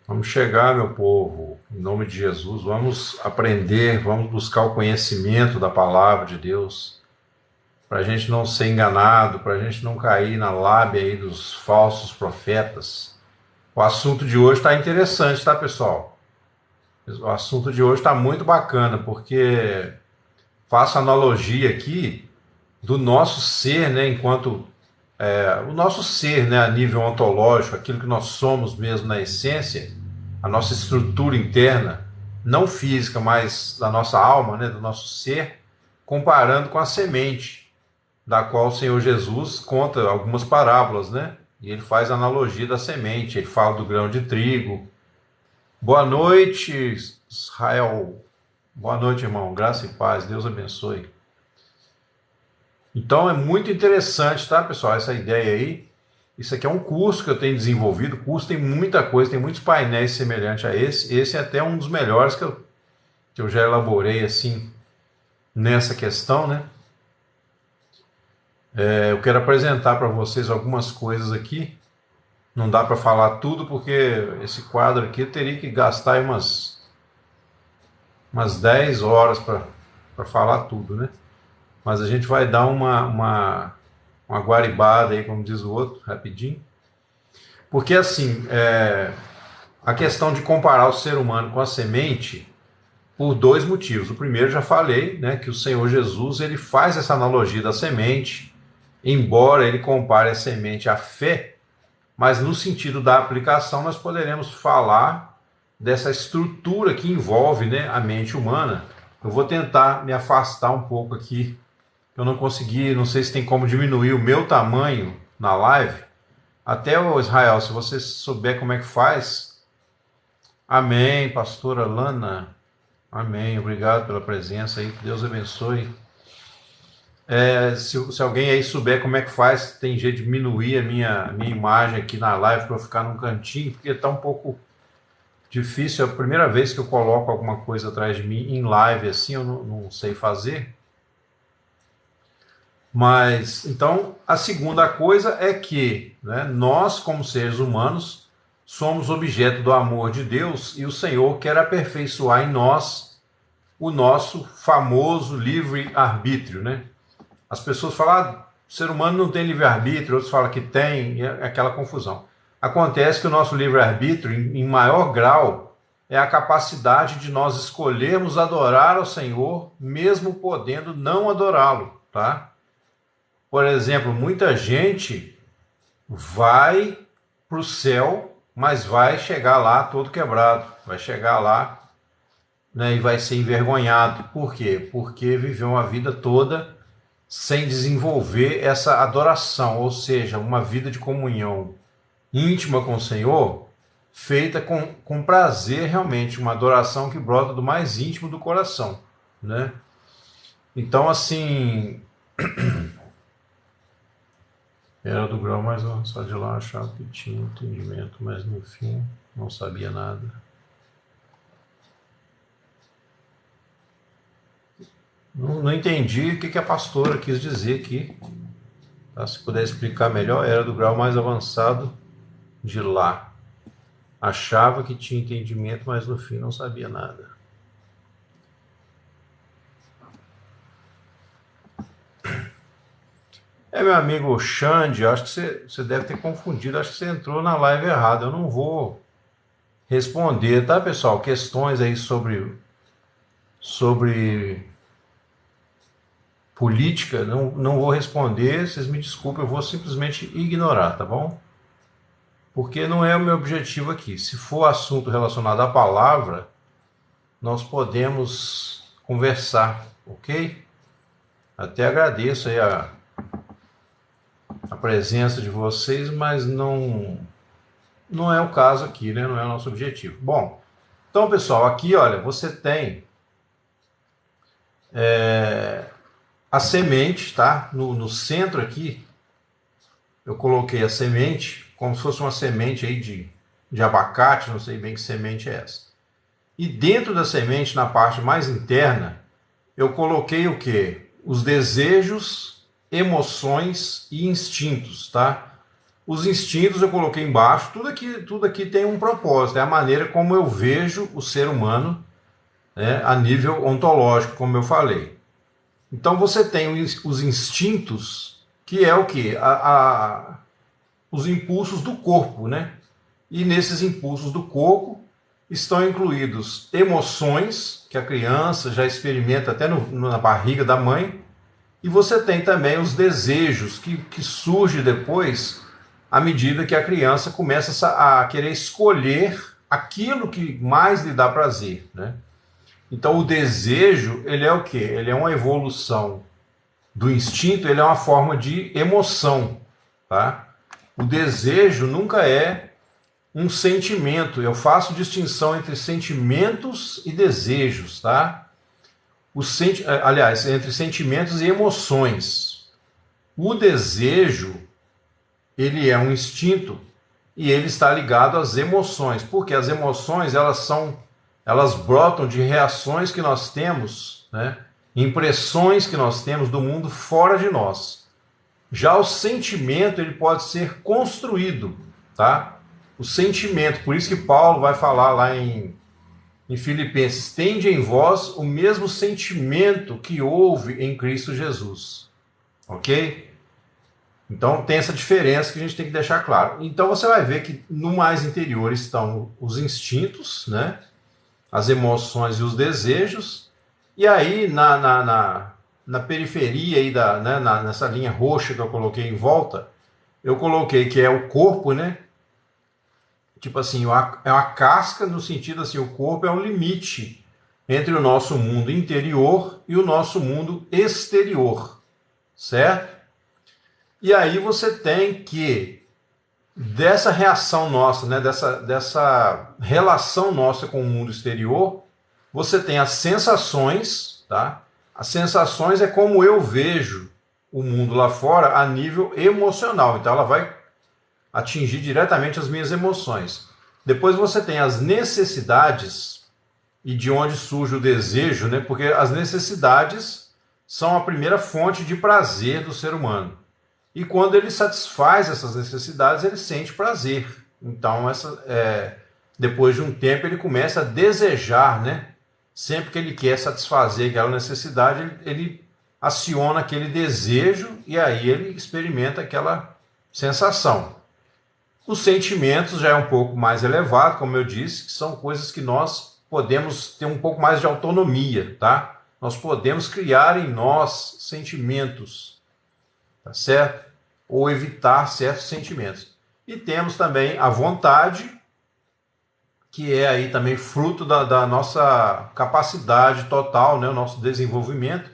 Vamos chegar, meu povo, em nome de Jesus, vamos aprender, vamos buscar o conhecimento da palavra de Deus, para a gente não ser enganado, para a gente não cair na lábia aí dos falsos profetas. O assunto de hoje está interessante, tá, pessoal? O assunto de hoje está muito bacana, porque faço analogia aqui do nosso ser, né, enquanto o nosso ser, né, a nível ontológico, aquilo que nós somos mesmo na essência, a nossa estrutura interna, não física, mas da nossa alma, né, do nosso ser, comparando com a semente, da qual o Senhor Jesus conta algumas parábolas, né? E ele faz a analogia da semente, ele fala do grão de trigo. Boa noite, Israel. Boa noite, irmão. Graça e paz. Deus abençoe. Então é muito interessante, tá, pessoal, essa ideia aí. Isso aqui é um curso que eu tenho desenvolvido. O curso tem muita coisa, tem muitos painéis semelhantes a esse. Esse é até um dos melhores que eu já elaborei assim nessa questão, né? Eu quero apresentar para vocês algumas coisas aqui. Não dá para falar tudo porque esse quadro aqui eu teria que gastar umas 10 horas para falar tudo, né? Mas a gente vai dar uma guaribada aí, como diz o outro, rapidinho. Porque assim, a questão de comparar o ser humano com a semente, por dois motivos. O primeiro, já falei, né, que o Senhor Jesus ele faz essa analogia da semente, embora ele compare a semente à fé, mas no sentido da aplicação nós poderemos falar dessa estrutura que envolve, né, a mente humana. Eu vou tentar me afastar um pouco aqui. Eu não consegui, não sei se tem como diminuir o meu tamanho na live. Até o Israel, se você souber como é que faz. Amém, pastora Lana. Amém, obrigado pela presença aí, que Deus abençoe. Se alguém aí souber como é que faz, tem jeito de diminuir a minha imagem aqui na live para eu ficar num cantinho, porque está um pouco difícil. É a primeira vez que eu coloco alguma coisa atrás de mim em live assim, eu não sei fazer. Mas, então, a segunda coisa é que, né, nós, como seres humanos, somos objeto do amor de Deus e o Senhor quer aperfeiçoar em nós o nosso famoso livre-arbítrio, né? As pessoas falam, o ser humano não tem livre-arbítrio, outros falam que tem, e é aquela confusão. Acontece que o nosso livre-arbítrio, em maior grau, é a capacidade de nós escolhermos adorar ao Senhor, mesmo podendo não adorá-lo, tá? Por exemplo, muita gente vai para o céu, mas vai chegar lá todo quebrado, vai chegar lá, né, e vai ser envergonhado. Por quê? Porque viveu uma vida toda sem desenvolver essa adoração, ou seja, uma vida de comunhão íntima com o Senhor, feita com prazer realmente, uma adoração que brota do mais íntimo do coração, né? Então, assim, era do grau mais avançado de lá, achava que tinha entendimento, mas no fim não sabia nada. Não entendi o que a pastora quis dizer aqui. Tá? Se puder explicar melhor, era do grau mais avançado de lá. Achava que tinha entendimento, mas no fim não sabia nada. Meu amigo Xande, acho que você deve ter confundido, acho que você entrou na live errada. Eu não vou responder, tá, pessoal? Questões aí sobre política, não vou responder, vocês me desculpem, eu vou simplesmente ignorar, tá bom? Porque não é o meu objetivo aqui. Se for assunto relacionado à palavra, nós podemos conversar, ok? Até agradeço aí a presença de vocês, mas não é o caso aqui, né? Não é o nosso objetivo. Bom, então, pessoal, aqui, olha, você tem a semente, tá? No centro aqui, eu coloquei a semente, como se fosse uma semente aí de abacate, não sei bem que semente é essa. E dentro da semente, na parte mais interna, eu coloquei o quê? Os desejos, emoções e instintos, tá? Os instintos eu coloquei embaixo, tudo aqui tem um propósito, é a maneira como eu vejo o ser humano, né, a nível ontológico, como eu falei. Então você tem os instintos, que é o quê? Os impulsos do corpo, né? E nesses impulsos do corpo estão incluídos emoções, que a criança já experimenta até na barriga da mãe, e você tem também os desejos, que surgem depois, à medida que a criança começa a querer escolher aquilo que mais lhe dá prazer, né? Então o desejo, ele é o quê? Ele é uma evolução do instinto, ele é uma forma de emoção, tá? O desejo nunca é um sentimento. Eu faço distinção entre sentimentos e desejos, tá? Aliás, entre sentimentos e emoções. O desejo, ele é um instinto e ele está ligado às emoções, porque as emoções, elas brotam de reações que nós temos, né? Impressões que nós temos do mundo fora de nós. Já o sentimento, ele pode ser construído, tá? O sentimento, por isso que Paulo vai falar lá em Filipenses, tende em vós o mesmo sentimento que houve em Cristo Jesus, ok? Então tem essa diferença que a gente tem que deixar claro. Então você vai ver que no mais interior estão os instintos, né? As emoções e os desejos, e aí na periferia aí né, nessa linha roxa que eu coloquei em volta, eu coloquei que é o corpo, né? Tipo assim, é uma casca no sentido assim, o corpo é um limite entre o nosso mundo interior e o nosso mundo exterior, certo? E aí você tem que, dessa reação nossa, né, dessa relação nossa com o mundo exterior, você tem as sensações, tá? As sensações é como eu vejo o mundo lá fora a nível emocional, então ela vai atingir diretamente as minhas emoções. Depois você tem as necessidades e de onde surge o desejo, né? Porque as necessidades são a primeira fonte de prazer do ser humano. E quando ele satisfaz essas necessidades, ele sente prazer. Então, depois de um tempo, ele começa a desejar, né? Sempre que ele quer satisfazer aquela necessidade, ele aciona aquele desejo e aí ele experimenta aquela sensação. Os sentimentos já é um pouco mais elevado, como eu disse, que são coisas que nós podemos ter um pouco mais de autonomia, tá? Nós podemos criar em nós sentimentos, tá certo? Ou evitar certos sentimentos. E temos também a vontade, que é aí também fruto da nossa capacidade total, né? O nosso desenvolvimento,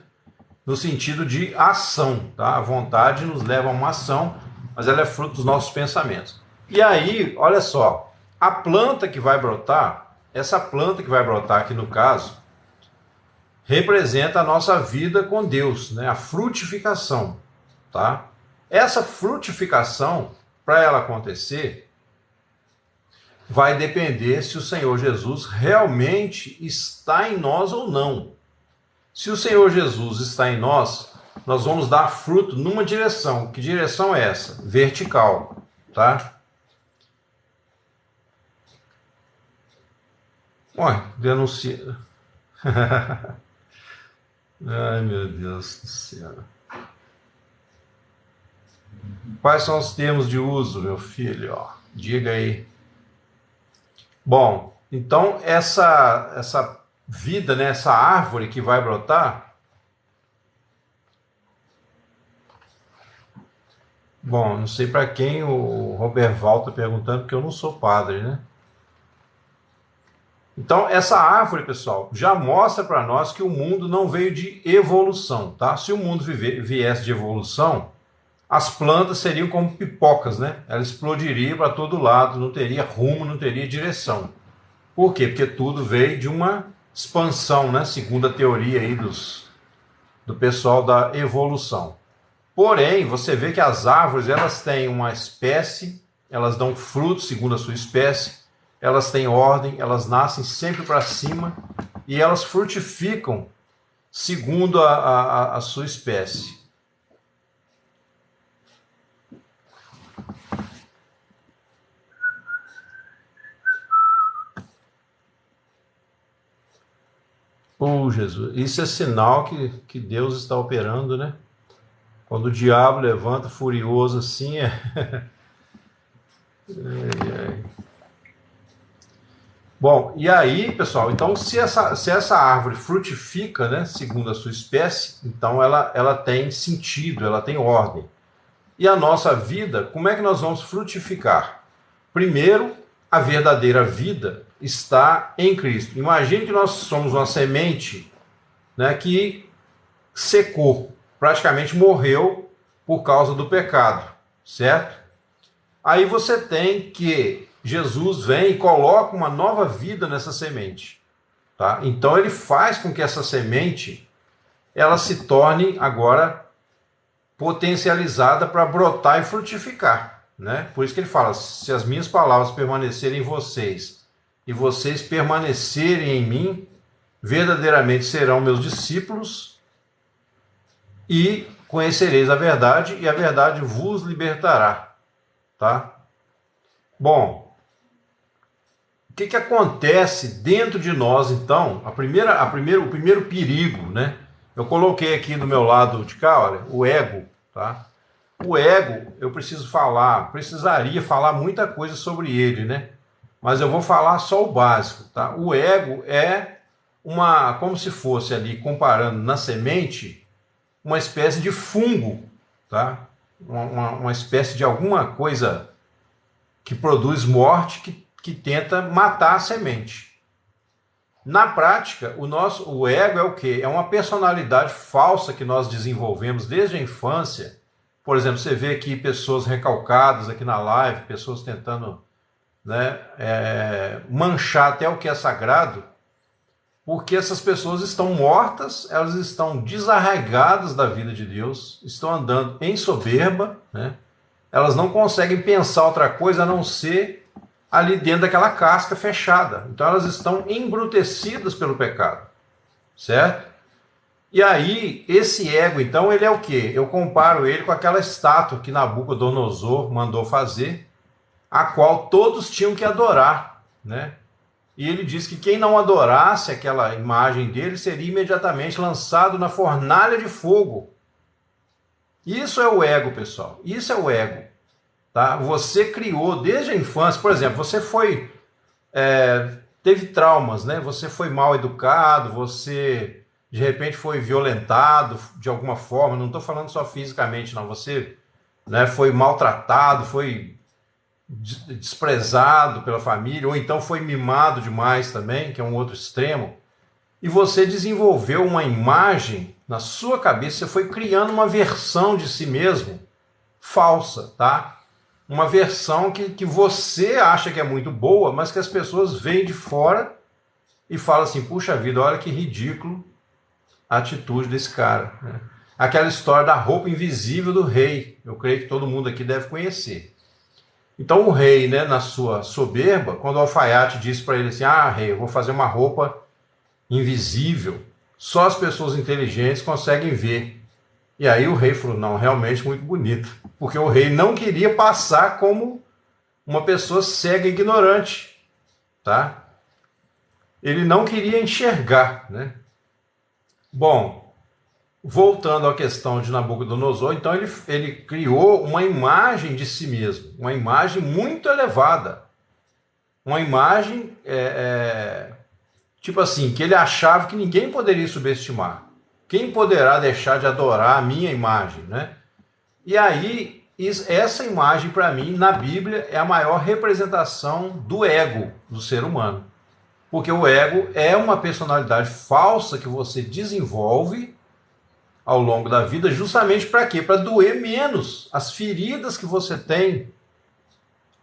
no sentido de ação, tá? A vontade nos leva a uma ação, mas ela é fruto dos nossos pensamentos. E aí, olha só, a planta que vai brotar, essa planta que vai brotar aqui no caso, representa a nossa vida com Deus, né? A frutificação, tá? Essa frutificação, para ela acontecer, vai depender se o Senhor Jesus realmente está em nós ou não. Se o Senhor Jesus está em nós, nós vamos dar fruto numa direção. Que direção é essa? Vertical, tá? Olha, denuncia. Ai, meu Deus do céu. Quais são os termos de uso, meu filho? Ó, diga aí. Bom, então essa vida, né, essa árvore que vai brotar. Bom, não sei para quem o Roberval está perguntando, porque eu não sou padre, né? Então, essa árvore, pessoal, já mostra para nós que o mundo não veio de evolução, tá? Se o mundo viesse de evolução, as plantas seriam como pipocas, né? Elas explodiriam para todo lado, não teria rumo, não teria direção. Por quê? Porque tudo veio de uma expansão, né? Segundo a teoria aí do pessoal da evolução. Porém, você vê que as árvores, elas têm uma espécie, elas dão frutos segundo a sua espécie, elas têm ordem, elas nascem sempre para cima e elas frutificam segundo a sua espécie. Oh, Jesus, isso é sinal que Deus está operando, né? Quando o diabo levanta furioso assim, Bom, e aí, pessoal, então se essa árvore frutifica, né, segundo a sua espécie, então ela tem sentido, ela tem ordem. E a nossa vida, como é que nós vamos frutificar? Primeiro, a verdadeira vida está em Cristo. Imagine que nós somos uma semente, né, que secou, praticamente morreu por causa do pecado, certo? Aí você tem que Jesus vem e coloca uma nova vida nessa semente, tá? Então ele faz com que essa semente ela se torne agora potencializada para brotar e frutificar, né? Por isso que ele fala: se as minhas palavras permanecerem em vocês e vocês permanecerem em mim, verdadeiramente serão meus discípulos e conhecereis a verdade e a verdade vos libertará, tá? Bom, o que acontece dentro de nós, então? O primeiro perigo, né? Eu coloquei aqui do meu lado de cá, olha, o ego, tá? O ego, eu precisaria falar muita coisa sobre ele, né? Mas eu vou falar só o básico, tá? O ego é como se fosse ali, comparando na semente, uma espécie de fungo, tá? Uma espécie de alguma coisa que produz morte, que tenta matar a semente. Na prática, o ego é o quê? É uma personalidade falsa que nós desenvolvemos desde a infância. Por exemplo, você vê aqui pessoas recalcadas aqui na live, pessoas tentando, né, manchar até o que é sagrado, porque essas pessoas estão mortas, elas estão desarraigadas da vida de Deus, estão andando em soberba, né? Elas não conseguem pensar outra coisa a não ser ali dentro daquela casca fechada. Então elas estão embrutecidas pelo pecado, certo? E aí, esse ego, então, ele é o quê? Eu comparo ele com aquela estátua que Nabucodonosor mandou fazer, a qual todos tinham que adorar, né? E ele diz que quem não adorasse aquela imagem dele seria imediatamente lançado na fornalha de fogo. Isso é o ego, pessoal. Isso é o ego. Tá? Você criou desde a infância, por exemplo, você teve traumas, né? Você foi mal educado, você de repente foi violentado de alguma forma. Não estou falando só fisicamente, não. Você, né, foi maltratado, foi desprezado pela família, ou então foi mimado demais também, que é um outro extremo. E você desenvolveu uma imagem na sua cabeça, você foi criando uma versão de si mesmo falsa, tá? Uma versão que você acha que é muito boa, mas que as pessoas veem de fora e falam assim: puxa vida, olha que ridículo a atitude desse cara, né? Aquela história da roupa invisível do rei, eu creio que todo mundo aqui deve conhecer. Então o rei, né, na sua soberba, quando o alfaiate disse para ele assim: ah, rei, eu vou fazer uma roupa invisível, só as pessoas inteligentes conseguem ver. E aí o rei falou: não, realmente muito bonito. Porque o rei não queria passar como uma pessoa cega e ignorante, tá? Ele não queria enxergar, né? Bom, voltando à questão de Nabucodonosor, então ele criou uma imagem de si mesmo, uma imagem muito elevada, uma imagem tipo assim, que ele achava que ninguém poderia subestimar. Quem poderá deixar de adorar a minha imagem, né? E aí, essa imagem, para mim, na Bíblia, é a maior representação do ego do ser humano. Porque o ego é uma personalidade falsa que você desenvolve ao longo da vida, justamente para quê? Para doer menos as feridas que você tem,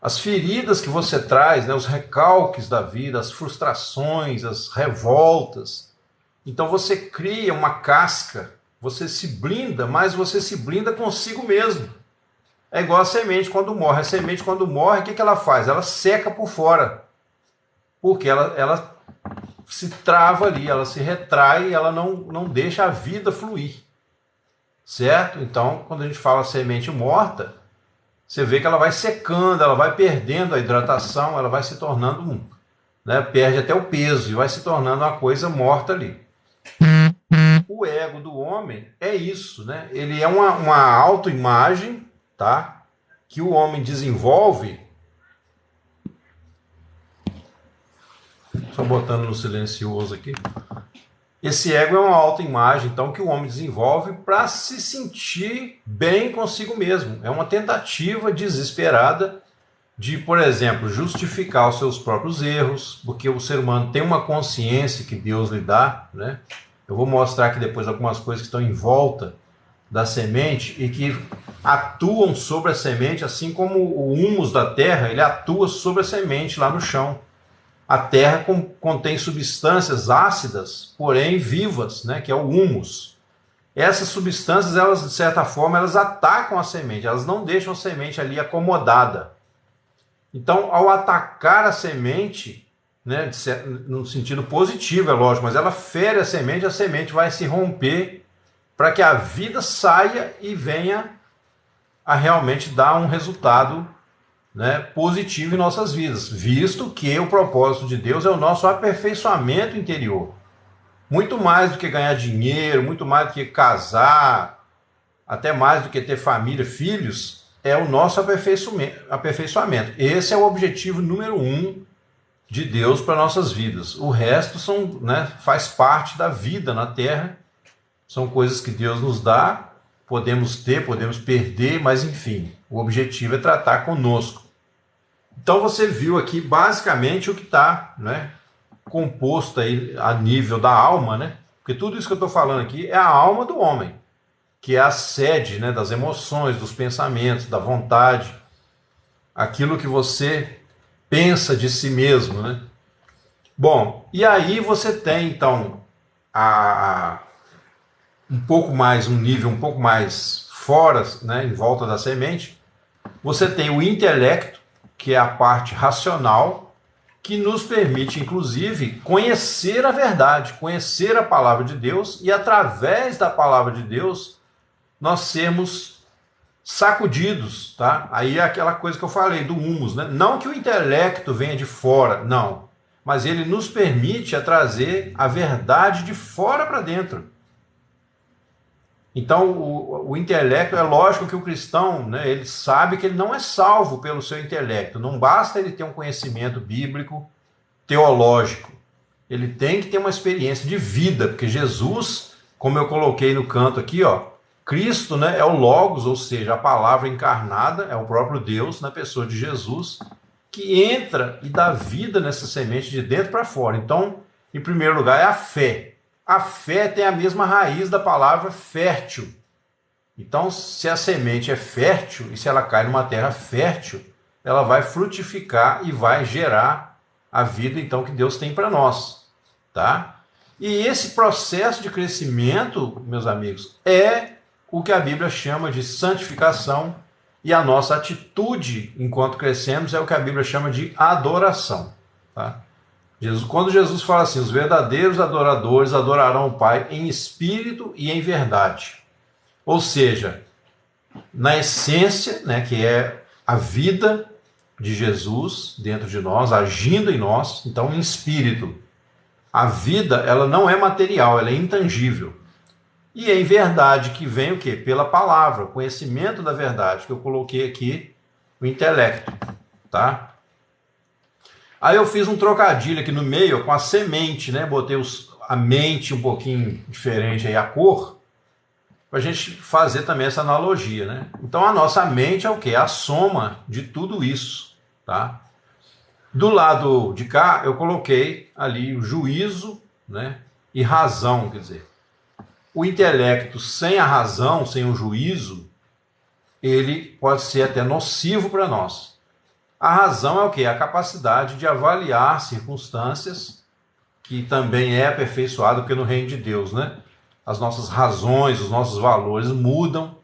as feridas que você traz, né? Os recalques da vida, as frustrações, as revoltas. Então você cria uma casca, você se blinda, mas você se blinda consigo mesmo. É igual a semente quando morre. A semente quando morre, o que ela faz? Ela seca por fora. Porque ela se trava ali, ela se retrai, ela não deixa a vida fluir. Certo? Então, quando a gente fala semente morta, você vê que ela vai secando, ela vai perdendo a hidratação, ela vai se tornando, né, perde até o peso e vai se tornando uma coisa morta ali. O ego do homem é isso, né? Ele é uma autoimagem, tá? Que o homem desenvolve. Só botando no silencioso aqui. Esse ego é uma autoimagem, então, que o homem desenvolve para se sentir bem consigo mesmo. É uma tentativa desesperada de, por exemplo, justificar os seus próprios erros, porque o ser humano tem uma consciência que Deus lhe dá, né? Eu vou mostrar aqui depois algumas coisas que estão em volta da semente e que atuam sobre a semente, assim como o humus da terra, ele atua sobre a semente lá no chão. A terra contém substâncias ácidas, porém vivas, né, que é o humus. Essas substâncias, elas de certa forma, elas atacam a semente, elas não deixam a semente ali acomodada. Então, ao atacar a semente, né, no sentido positivo, é lógico, mas ela fere a semente vai se romper para que a vida saia e venha a realmente dar um resultado, né, positivo em nossas vidas, visto que o propósito de Deus é o nosso aperfeiçoamento interior. Muito mais do que ganhar dinheiro, muito mais do que casar, até mais do que ter família, filhos, é o nosso aperfeiçoamento. Esse é o objetivo número 1 de Deus para nossas vidas. O resto são, né, faz parte da vida na Terra, são coisas que Deus nos dá, podemos ter, podemos perder, mas enfim, o objetivo é tratar conosco. Então você viu aqui basicamente o que está, né, composto aí a nível da alma, né? Porque tudo isso que eu estou falando aqui é a alma do homem, que é a sede, né, das emoções, dos pensamentos, da vontade, aquilo que você pensa de si mesmo, né? Bom, e aí você tem então um nível um pouco mais fora, né, em volta da semente. Você tem o intelecto, que é a parte racional, que nos permite, inclusive, conhecer a verdade, conhecer a palavra de Deus, e através da palavra de Deus, nós sermos sacudidos, tá? Aí é aquela coisa que eu falei do humus, né? Não que o intelecto venha de fora, não, mas ele nos permite trazer a verdade de fora para dentro. Então, o intelecto, é lógico que o cristão, né, ele sabe que ele não é salvo pelo seu intelecto. Não basta ele ter um conhecimento bíblico, teológico. Ele tem que ter uma experiência de vida, porque Jesus, como eu coloquei no canto aqui, ó, Cristo, né, é o Logos, ou seja, a palavra encarnada, é o próprio Deus na pessoa de Jesus, que entra e dá vida nessa semente de dentro para fora. Então, em primeiro lugar, é a fé. A fé tem a mesma raiz da palavra fértil. Então, se a semente é fértil, e se ela cai numa terra fértil, ela vai frutificar e vai gerar a vida, então, que Deus tem para nós. Tá? E esse processo de crescimento, meus amigos, é o que a Bíblia chama de santificação, e a nossa atitude enquanto crescemos é o que a Bíblia chama de adoração. Tá? Quando Jesus fala assim, os verdadeiros adoradores adorarão o Pai em espírito e em verdade. Ou seja, na essência, né, que é a vida de Jesus dentro de nós, agindo em nós, então em espírito. A vida, ela não é material, ela é intangível. E em verdade, que vem o quê? Pela palavra, o conhecimento da verdade, que eu coloquei aqui, o intelecto, tá? Aí eu fiz um trocadilho aqui no meio com a semente, né? Botei a mente um pouquinho diferente aí, a cor, para a gente fazer também essa analogia, né? Então a nossa mente é o quê? A soma de tudo isso, tá? Do lado de cá eu coloquei ali o juízo, né? E razão, quer dizer, o intelecto sem a razão, sem o juízo, ele pode ser até nocivo para nós. A razão é o quê? A capacidade de avaliar circunstâncias, que também é aperfeiçoado, porque no reino de Deus, né? As nossas razões, os nossos valores mudam.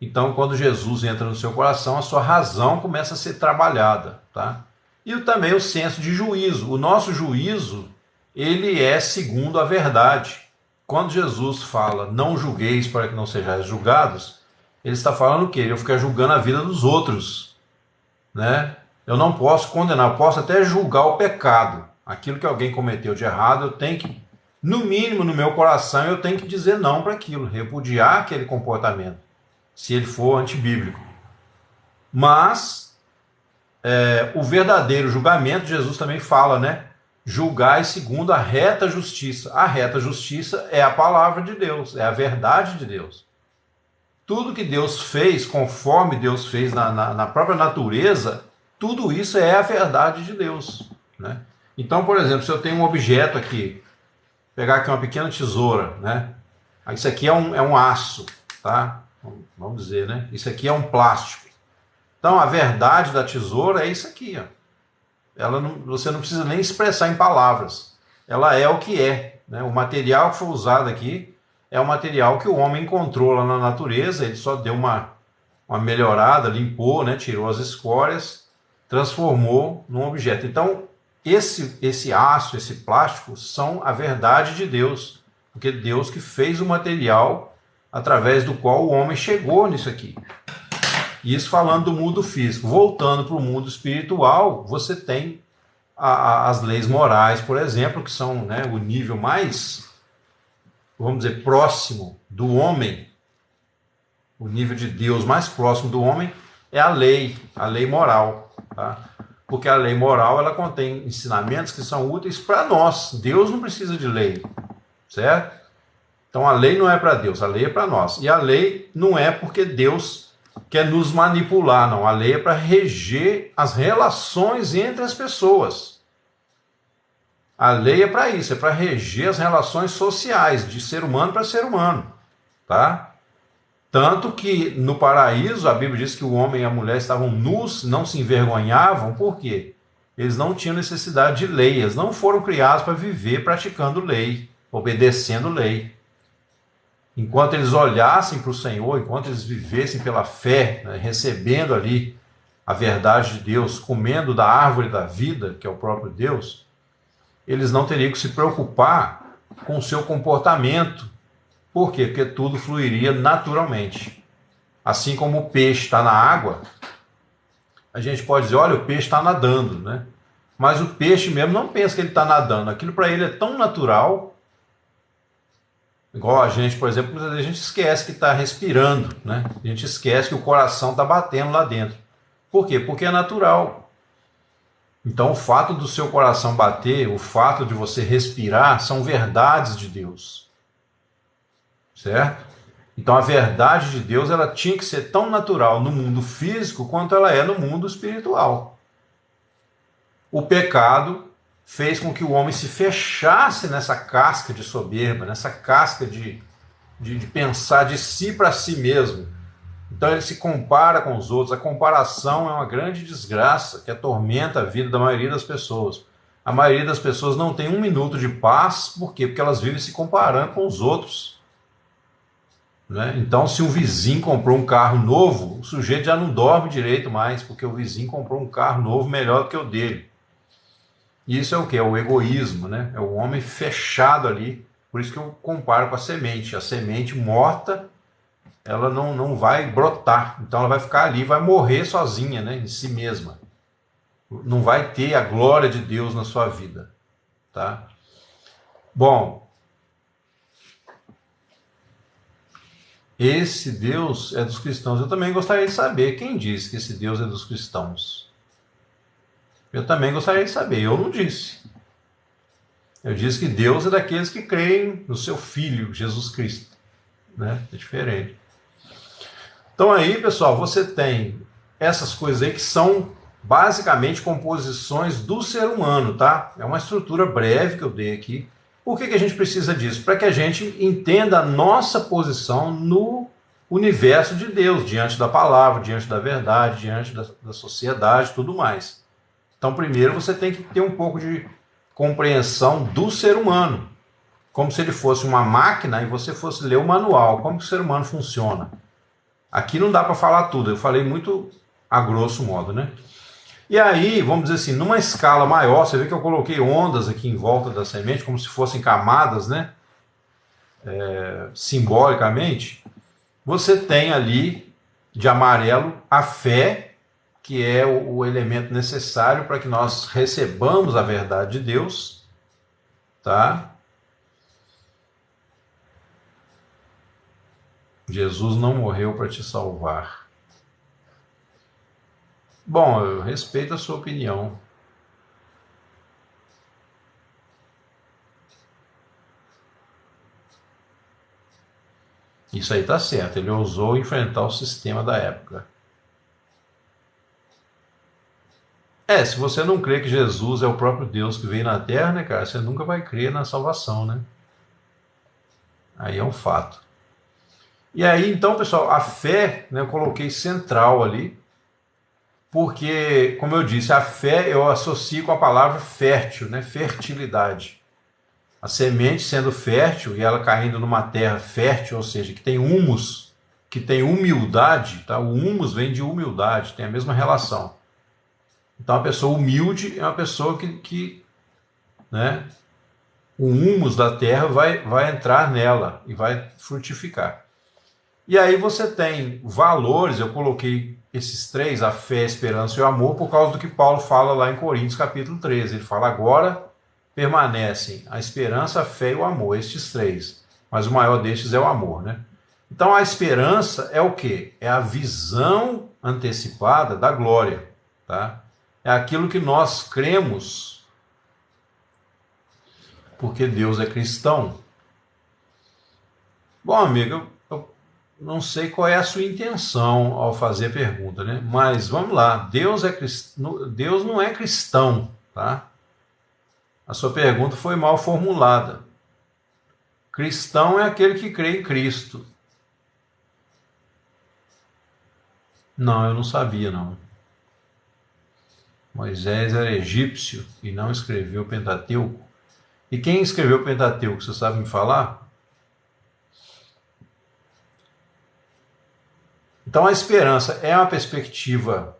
Então, quando Jesus entra no seu coração, a sua razão começa a ser trabalhada, tá? E também o senso de juízo. O nosso juízo, ele é segundo a verdade. Quando Jesus fala, não julgueis para que não sejais julgados, ele está falando o quê? Eu ficar julgando a vida dos outros, né? Eu não posso condenar, eu posso até julgar o pecado. Aquilo que alguém cometeu de errado, eu tenho que no mínimo no meu coração eu tenho que dizer não para aquilo, repudiar aquele comportamento, se ele for antibíblico. Mas o verdadeiro julgamento, Jesus também fala, né? Julgai segundo a reta justiça. A reta justiça é a palavra de Deus, é a verdade de Deus. Tudo que Deus fez, conforme Deus fez na própria natureza, tudo isso é a verdade de Deus, né? Então, por exemplo, se eu tenho um objeto aqui, pegar aqui uma pequena tesoura, né? Isso aqui é um aço, tá? Vamos dizer, né? Isso aqui é um plástico. Então, a verdade da tesoura é isso aqui, ó. Você não precisa nem expressar em palavras. Ela é o que é, né? O material que foi usado aqui é o material que o homem encontrou lá na natureza. Ele só deu uma melhorada, limpou, né? Tirou as escórias, transformou num objeto. Então, esse aço, esse plástico, são a verdade de Deus, porque Deus que fez o material através do qual o homem chegou nisso aqui. Isso falando do mundo físico. Voltando para o mundo espiritual, você tem as leis morais, por exemplo, que são, né, o nível mais, vamos dizer, próximo do homem, o nível de Deus mais próximo do homem é a lei moral, tá? Porque a lei moral, ela contém ensinamentos que são úteis para nós. Deus não precisa de lei, certo? Então a lei não é para Deus, a lei é para nós. E a lei não é porque Deus quer nos manipular, não. A lei é para reger as relações entre as pessoas. A lei é para isso, é para reger as relações sociais, de ser humano para ser humano, tá? Tanto que no paraíso, a Bíblia diz que o homem e a mulher estavam nus, não se envergonhavam, por quê? Eles não tinham necessidade de lei, eles não foram criados para viver praticando lei, obedecendo lei. Enquanto eles olhassem para o Senhor, enquanto eles vivessem pela fé, né, recebendo ali a verdade de Deus, comendo da árvore da vida, que é o próprio Deus, eles não teriam que se preocupar com o seu comportamento. Por quê? Porque tudo fluiria naturalmente. Assim como o peixe está na água, a gente pode dizer, olha, o peixe está nadando, né? Mas o peixe mesmo não pensa que ele está nadando. Aquilo para ele é tão natural, igual a gente, por exemplo, muitas vezes a gente esquece que está respirando, né? A gente esquece que o coração está batendo lá dentro. Por quê? Porque é natural. Então o fato do seu coração bater, o fato de você respirar, são verdades de Deus. Certo? Então a verdade de Deus, ela tinha que ser tão natural no mundo físico quanto ela é no mundo espiritual. O pecado fez com que o homem se fechasse nessa casca de soberba, nessa casca de pensar de si para si mesmo. Então ele se compara com os outros. A comparação é uma grande desgraça que atormenta a vida da maioria das pessoas. A maioria das pessoas não tem um minuto de paz, por quê? Porque elas vivem se comparando com os outros. Né? Então, se um vizinho comprou um carro novo, o sujeito já não dorme direito mais, porque o vizinho comprou um carro novo melhor do que o dele. Isso é o que? É o egoísmo, né? É o homem fechado ali. Por isso que eu comparo com a semente. A semente morta, ela não vai brotar. Então ela vai ficar ali, vai morrer sozinha, né? Em si mesma. Não vai ter a glória de Deus na sua vida. Tá? Bom, esse Deus é dos cristãos. Eu também gostaria de saber quem disse que esse Deus é dos cristãos. Eu também gostaria de saber. Eu não disse. Eu disse que Deus é daqueles que creem no seu Filho, Jesus Cristo. Né? É diferente. Então aí, pessoal, você tem essas coisas aí que são basicamente composições do ser humano, tá? É uma estrutura breve que eu dei aqui. Por que a gente precisa disso? Para que a gente entenda a nossa posição no universo de Deus, diante da palavra, diante da verdade, diante da sociedade e tudo mais. Então, primeiro você tem que ter um pouco de compreensão do ser humano, como se ele fosse uma máquina e você fosse ler o manual, como que o ser humano funciona. Aqui não dá para falar tudo, eu falei muito a grosso modo, né? E aí, vamos dizer assim, numa escala maior, você vê que eu coloquei ondas aqui em volta da semente, como se fossem camadas, né? Simbolicamente, você tem ali, de amarelo, a fé, que é o elemento necessário para que nós recebamos a verdade de Deus, tá? Jesus não morreu para te salvar. Bom, eu respeito a sua opinião. Isso aí tá certo, ele ousou enfrentar o sistema da época. Se você não crê que Jesus é o próprio Deus que veio na Terra, né, cara, você nunca vai crer na salvação, né? Aí é um fato. E aí, então, pessoal, a fé, né, eu coloquei central ali, porque, como eu disse, a fé eu associo com a palavra fértil, né, fertilidade. A semente sendo fértil e ela caindo numa terra fértil, ou seja, que tem humus, que tem humildade, tá? O humus vem de humildade, tem a mesma relação. Então, a pessoa humilde é uma pessoa que né, o humus da terra vai entrar nela e vai frutificar. E aí você tem valores, eu coloquei esses três, a fé, a esperança e o amor, por causa do que Paulo fala lá em Coríntios capítulo 13. Ele fala, agora permanecem a esperança, a fé e o amor, estes três. Mas o maior destes é o amor, né? Então a esperança é o quê? É a visão antecipada da glória, tá? É aquilo que nós cremos porque Deus é cristão. Bom, amigo, eu não sei qual é a sua intenção ao fazer a pergunta, né? Mas vamos lá, Deus não é cristão, tá? A sua pergunta foi mal formulada. Cristão é aquele que crê em Cristo. Não, eu não sabia, não. Moisés era egípcio e não escreveu o Pentateuco. E quem escreveu o Pentateuco, você sabe me falar? Então a esperança é uma perspectiva,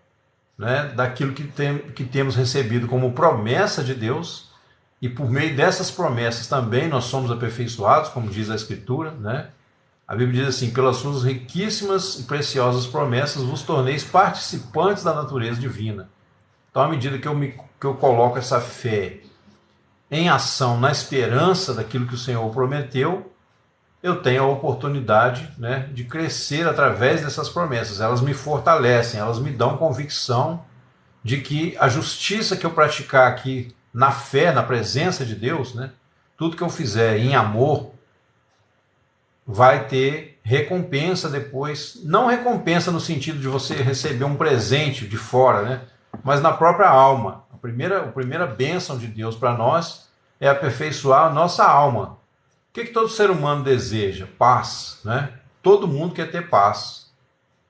né, daquilo que temos recebido como promessa de Deus, e por meio dessas promessas também nós somos aperfeiçoados, como diz a Escritura, né? A Bíblia diz assim, pelas suas riquíssimas e preciosas promessas vos torneis participantes da natureza divina. Então, à medida que eu coloco essa fé em ação, na esperança daquilo que o Senhor prometeu, eu tenho a oportunidade, né, de crescer através dessas promessas. Elas me fortalecem, elas me dão convicção de que a justiça que eu praticar aqui na fé, na presença de Deus, né, tudo que eu fizer em amor, vai ter recompensa depois. Não recompensa no sentido de você receber um presente de fora, né, mas na própria alma. A primeira bênção de Deus para nós é aperfeiçoar a nossa alma. O que todo ser humano deseja? Paz, né? Todo mundo quer ter paz.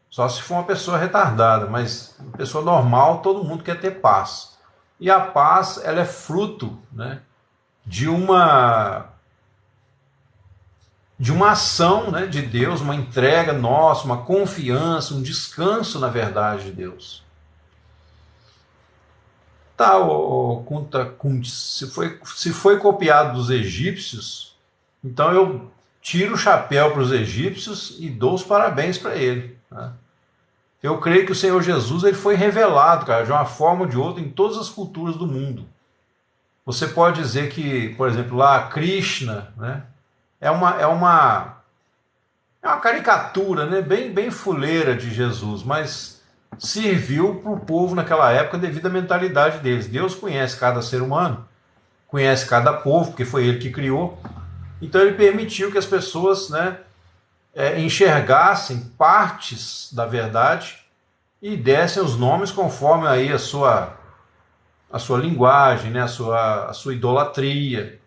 Só se for uma pessoa retardada, mas uma pessoa normal, todo mundo quer ter paz. E a paz, ela é fruto, né, de uma ação, né, de Deus, uma entrega nossa, uma confiança, um descanso na verdade de Deus. Tá, se foi copiado dos egípcios, então eu tiro o chapéu para os egípcios e dou os parabéns para ele. Tá? Eu creio que o Senhor Jesus ele foi revelado, cara, de uma forma ou de outra em todas as culturas do mundo. Você pode dizer que, por exemplo, lá Krishna, né, é uma caricatura, né, bem fuleira de Jesus, mas serviu para o povo naquela época devido à mentalidade deles. Deus conhece cada ser humano, conhece cada povo, porque foi ele que criou. Então ele permitiu que as pessoas, né, enxergassem partes da verdade e dessem os nomes conforme aí a sua linguagem, né, a sua idolatria.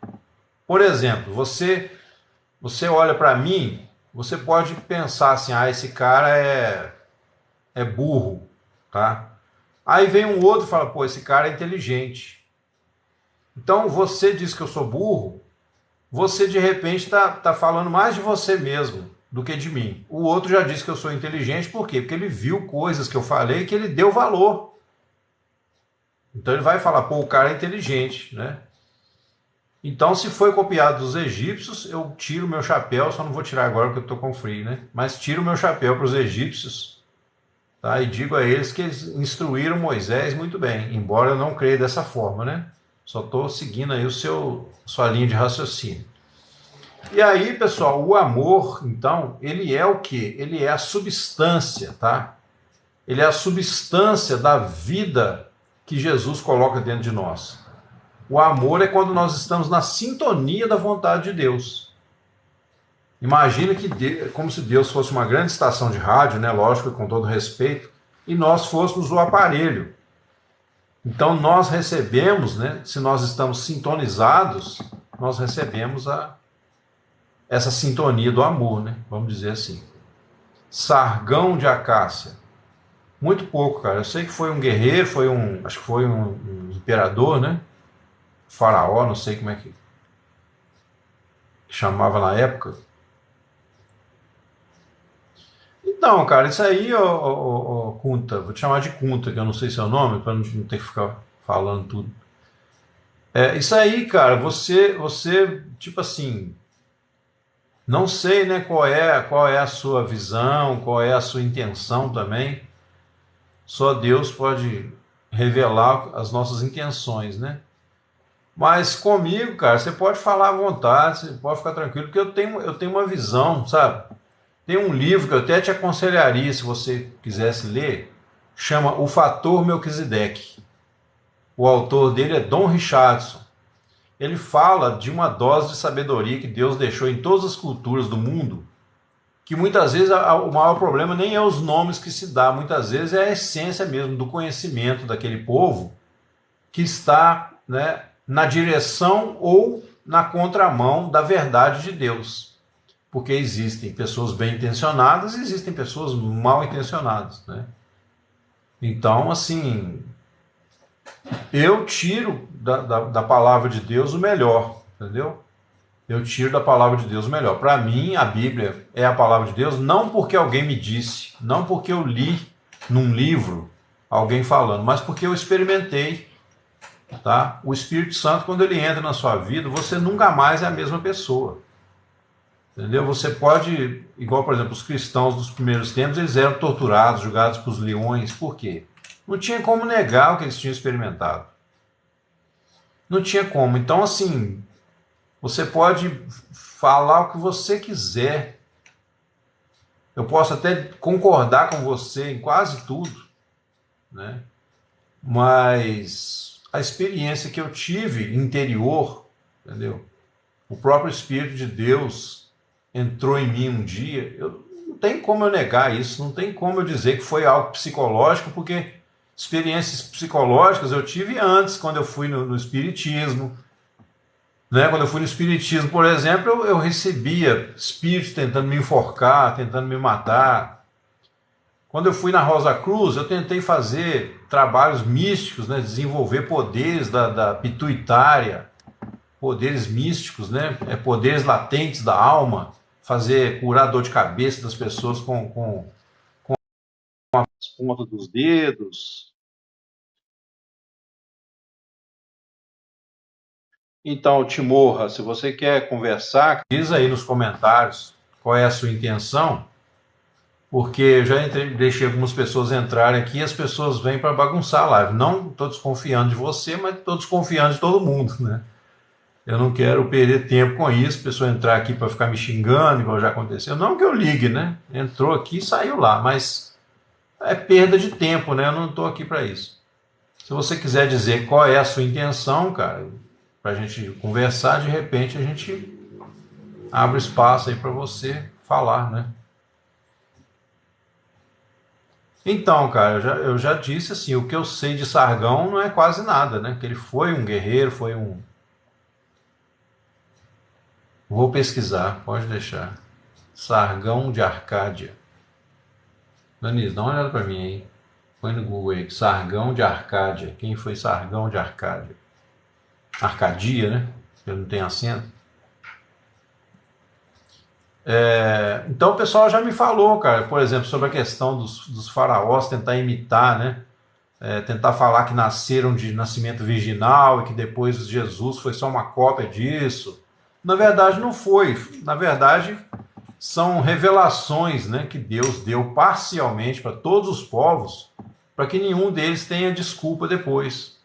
Por exemplo, você olha para mim, você pode pensar assim, esse cara é burro, tá? Aí vem um outro e fala, esse cara é inteligente. Então você diz que eu sou burro, você de repente tá falando mais de você mesmo do que de mim. O outro já disse que eu sou inteligente, por quê? Porque ele viu coisas que eu falei que ele deu valor. Então ele vai falar, o cara é inteligente, né? Então, se foi copiado dos egípcios, eu tiro meu chapéu, só não vou tirar agora porque eu estou com frio, né? Mas tiro meu chapéu para os egípcios, tá? E digo a eles que eles instruíram Moisés muito bem, embora eu não creia dessa forma, né? Só estou seguindo aí sua linha de raciocínio. E aí, pessoal, o amor, então, ele é o quê? Ele é a substância, tá? Ele é a substância da vida que Jesus coloca dentro de nós. O amor é quando nós estamos na sintonia da vontade de Deus. Imagina que, como se Deus fosse uma grande estação de rádio, né? Lógico, com todo respeito, e nós fôssemos o aparelho. Então nós recebemos, né? Se nós estamos sintonizados, nós recebemos essa sintonia do amor, né? Vamos dizer assim. Sargão de Acácia. Muito pouco, cara. Eu sei que foi um guerreiro, acho que foi um imperador, né? Faraó, não sei como é que chamava na época. Então, cara, isso aí, Kunta, vou te chamar de Kunta, que eu não sei seu nome, para não ter que ficar falando tudo. Isso aí, cara, você, tipo assim, não sei, né, qual é a sua visão, qual é a sua intenção também. Só Deus pode revelar as nossas intenções, né? Mas comigo, cara, você pode falar à vontade, você pode ficar tranquilo, porque eu tenho uma visão, sabe? Tem um livro que eu até te aconselharia, se você quisesse ler, chama O Fator Melquisedeque. O autor dele é Don Richardson. Ele fala de uma dose de sabedoria que Deus deixou em todas as culturas do mundo, que muitas vezes o maior problema nem é os nomes que se dá, muitas vezes é a essência mesmo do conhecimento daquele povo que está, né, na direção ou na contramão da verdade de Deus. Porque existem pessoas bem intencionadas e existem pessoas mal intencionadas, né? Então, assim, eu tiro da palavra de Deus o melhor, entendeu? Eu tiro da palavra de Deus o melhor. Para mim, a Bíblia é a palavra de Deus, não porque alguém me disse, não porque eu li num livro alguém falando, mas porque eu experimentei, tá? O Espírito Santo, quando ele entra na sua vida, você nunca mais é a mesma pessoa. Entendeu? Você pode, igual, por exemplo, os cristãos dos primeiros tempos, eles eram torturados, julgados para os leões. Por quê? Não tinha como negar o que eles tinham experimentado. Não tinha como. Então, assim, você pode falar o que você quiser. Eu posso até concordar com você em quase tudo, né? Mas a experiência que eu tive interior, entendeu? O próprio Espírito de Deus entrou em mim um dia, não tem como eu negar isso, não tem como eu dizer que foi algo psicológico, porque experiências psicológicas eu tive antes, quando eu fui no Espiritismo. Né? Quando eu fui no Espiritismo, por exemplo, eu recebia espíritos tentando me enforcar, tentando me matar. Quando eu fui na Rosa Cruz, eu tentei fazer trabalhos místicos, né? Desenvolver poderes da pituitária, poderes místicos, né? Poderes latentes da alma, curar dor de cabeça das pessoas com as pontas dos dedos. Então, Timorra, se você quer conversar, diz aí nos comentários qual é a sua intenção, porque eu já deixei algumas pessoas entrarem aqui e as pessoas vêm para bagunçar a live. Não estou desconfiando de você, mas estou desconfiando de todo mundo, né? Eu não quero perder tempo com isso, pessoa entrar aqui para ficar me xingando, igual já aconteceu. Não que eu ligue, né? Entrou aqui e saiu lá, mas é perda de tempo, né? Eu não estou aqui para isso. Se você quiser dizer qual é a sua intenção, cara, para a gente conversar, de repente a gente abre espaço aí para você falar, né? Então, cara, eu já disse assim, o que eu sei de Sargão não é quase nada, né? Que ele foi um guerreiro, foi um... Vou pesquisar, pode deixar. Sargão de Arcádia. Danise, dá uma olhada para mim aí. Põe no Google aí, Sargão de Arcádia. Quem foi Sargão de Arcádia? Arcadia, né? Ele não tem acento. Então o pessoal já me falou, cara, por exemplo, sobre a questão dos faraós tentar imitar, né? Tentar falar que nasceram de nascimento virginal e que depois Jesus foi só uma cópia disso. Na verdade, não foi. Na verdade, são revelações, né, que Deus deu parcialmente para todos os povos, para que nenhum deles tenha desculpa depois.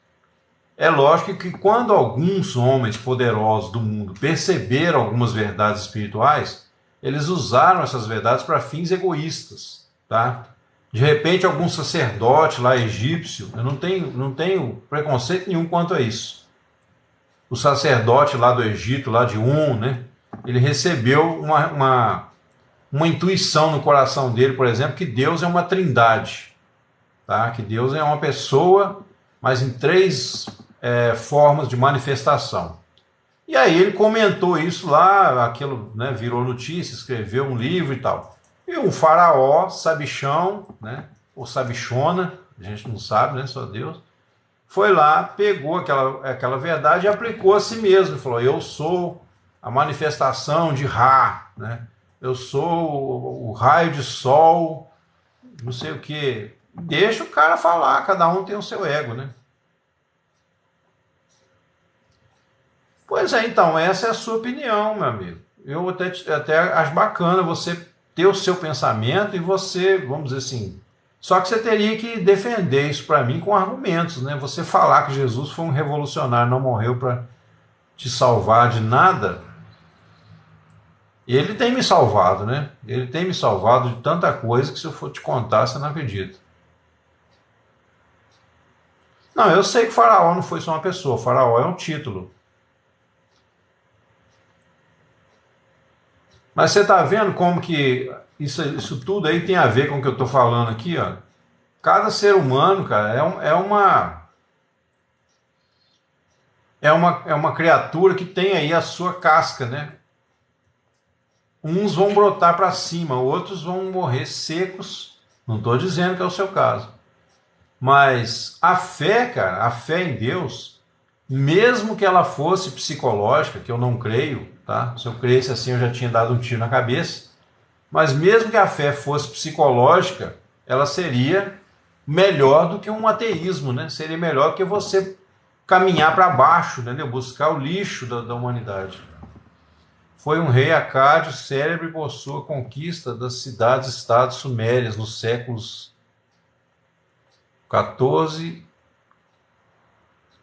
É lógico que quando alguns homens poderosos do mundo perceberam algumas verdades espirituais, eles usaram essas verdades para fins egoístas, tá? De repente, algum sacerdote lá egípcio, eu não tenho preconceito nenhum quanto a isso. O sacerdote lá do Egito, lá de né? Ele recebeu uma intuição no coração dele, por exemplo, que Deus é uma trindade, tá? Que Deus é uma pessoa, mas em três formas de manifestação. E aí ele comentou isso lá, aquilo, né, virou notícia, escreveu um livro e tal. E um faraó, sabichão, né, ou sabichona, a gente não sabe, né, só Deus, foi lá, pegou aquela verdade e aplicou a si mesmo. Ele falou, eu sou a manifestação de Ra, né? Eu sou o raio de sol, não sei o quê. Deixa o cara falar, cada um tem o seu ego, né? Pois é, então, essa é a sua opinião, meu amigo. Eu até acho bacana você ter o seu pensamento e você, vamos dizer assim, só que você teria que defender isso para mim com argumentos, né? Você falar que Jesus foi um revolucionário, não morreu para te salvar de nada. Ele tem me salvado, né? Ele tem me salvado de tanta coisa que se eu for te contar, você não acredita. Não, eu sei que Faraó não foi só uma pessoa, Faraó é um título. Mas você está vendo como que isso tudo aí tem a ver com o que eu estou falando aqui, ó. Cada ser humano, cara, é uma criatura que tem aí a sua casca, né? Uns vão brotar para cima, outros vão morrer secos. Não estou dizendo que é o seu caso. Mas a fé, cara, a fé em Deus, mesmo que ela fosse psicológica, que eu não creio, tá? Se eu cresce assim, eu já tinha dado um tiro na cabeça. Mas mesmo que a fé fosse psicológica, ela seria melhor do que um ateísmo, né? Seria melhor do que você caminhar para baixo, entendeu? Buscar o lixo da humanidade. Foi um rei acádio célebre por sua conquista das cidades-estados sumérias nos séculos 14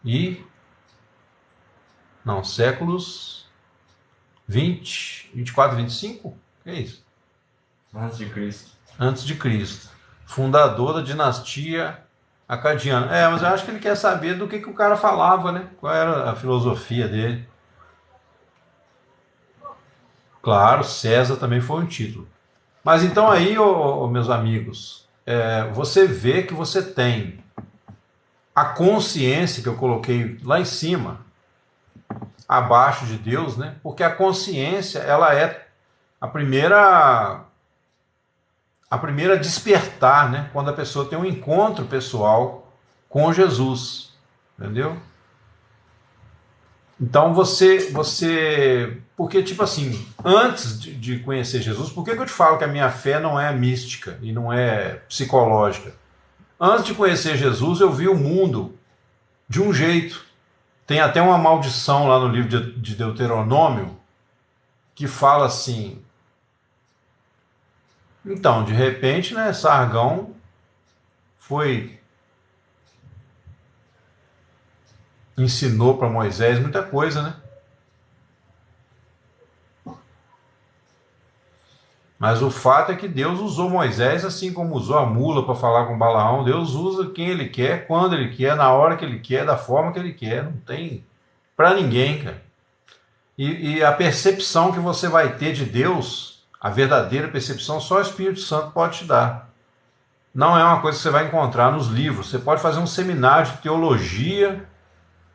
e... Não, séculos 20, 24, 25? Que é isso? Antes de Cristo. Antes de Cristo. Fundador da dinastia acadiana. Mas eu acho que ele quer saber do que o cara falava, né? Qual era a filosofia dele. Claro, César também foi um título. Mas então aí, meus amigos, você vê que você tem a consciência que eu coloquei lá em cima, abaixo de Deus, né? Porque a consciência, ela é a primeira despertar, né? Quando a pessoa tem um encontro pessoal com Jesus, entendeu? Então porque tipo assim, antes de conhecer Jesus, por que eu te falo que a minha fé não é mística e não é psicológica? Antes de conhecer Jesus, eu vi o mundo de um jeito. Tem até uma maldição lá no livro de Deuteronômio que fala assim, então, de repente, né, Sargão ensinou para Moisés muita coisa, né? Mas o fato é que Deus usou Moisés assim como usou a mula para falar com Balaão. Deus usa quem ele quer, quando ele quer, na hora que ele quer, da forma que ele quer. Não tem para ninguém, cara. E a percepção que você vai ter de Deus, a verdadeira percepção, só o Espírito Santo pode te dar. Não é uma coisa que você vai encontrar nos livros. Você pode fazer um seminário de teologia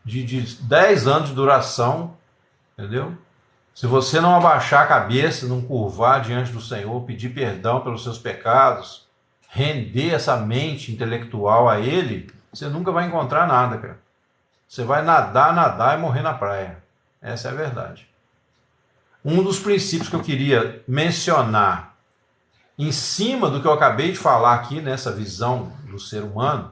de 10 anos de duração, entendeu? Se você não abaixar a cabeça, não curvar diante do Senhor, pedir perdão pelos seus pecados, render essa mente intelectual a Ele, você nunca vai encontrar nada, cara. Você vai nadar e morrer na praia. Essa é a verdade. Um dos princípios que eu queria mencionar em cima do que eu acabei de falar aqui, nessa visão do ser humano,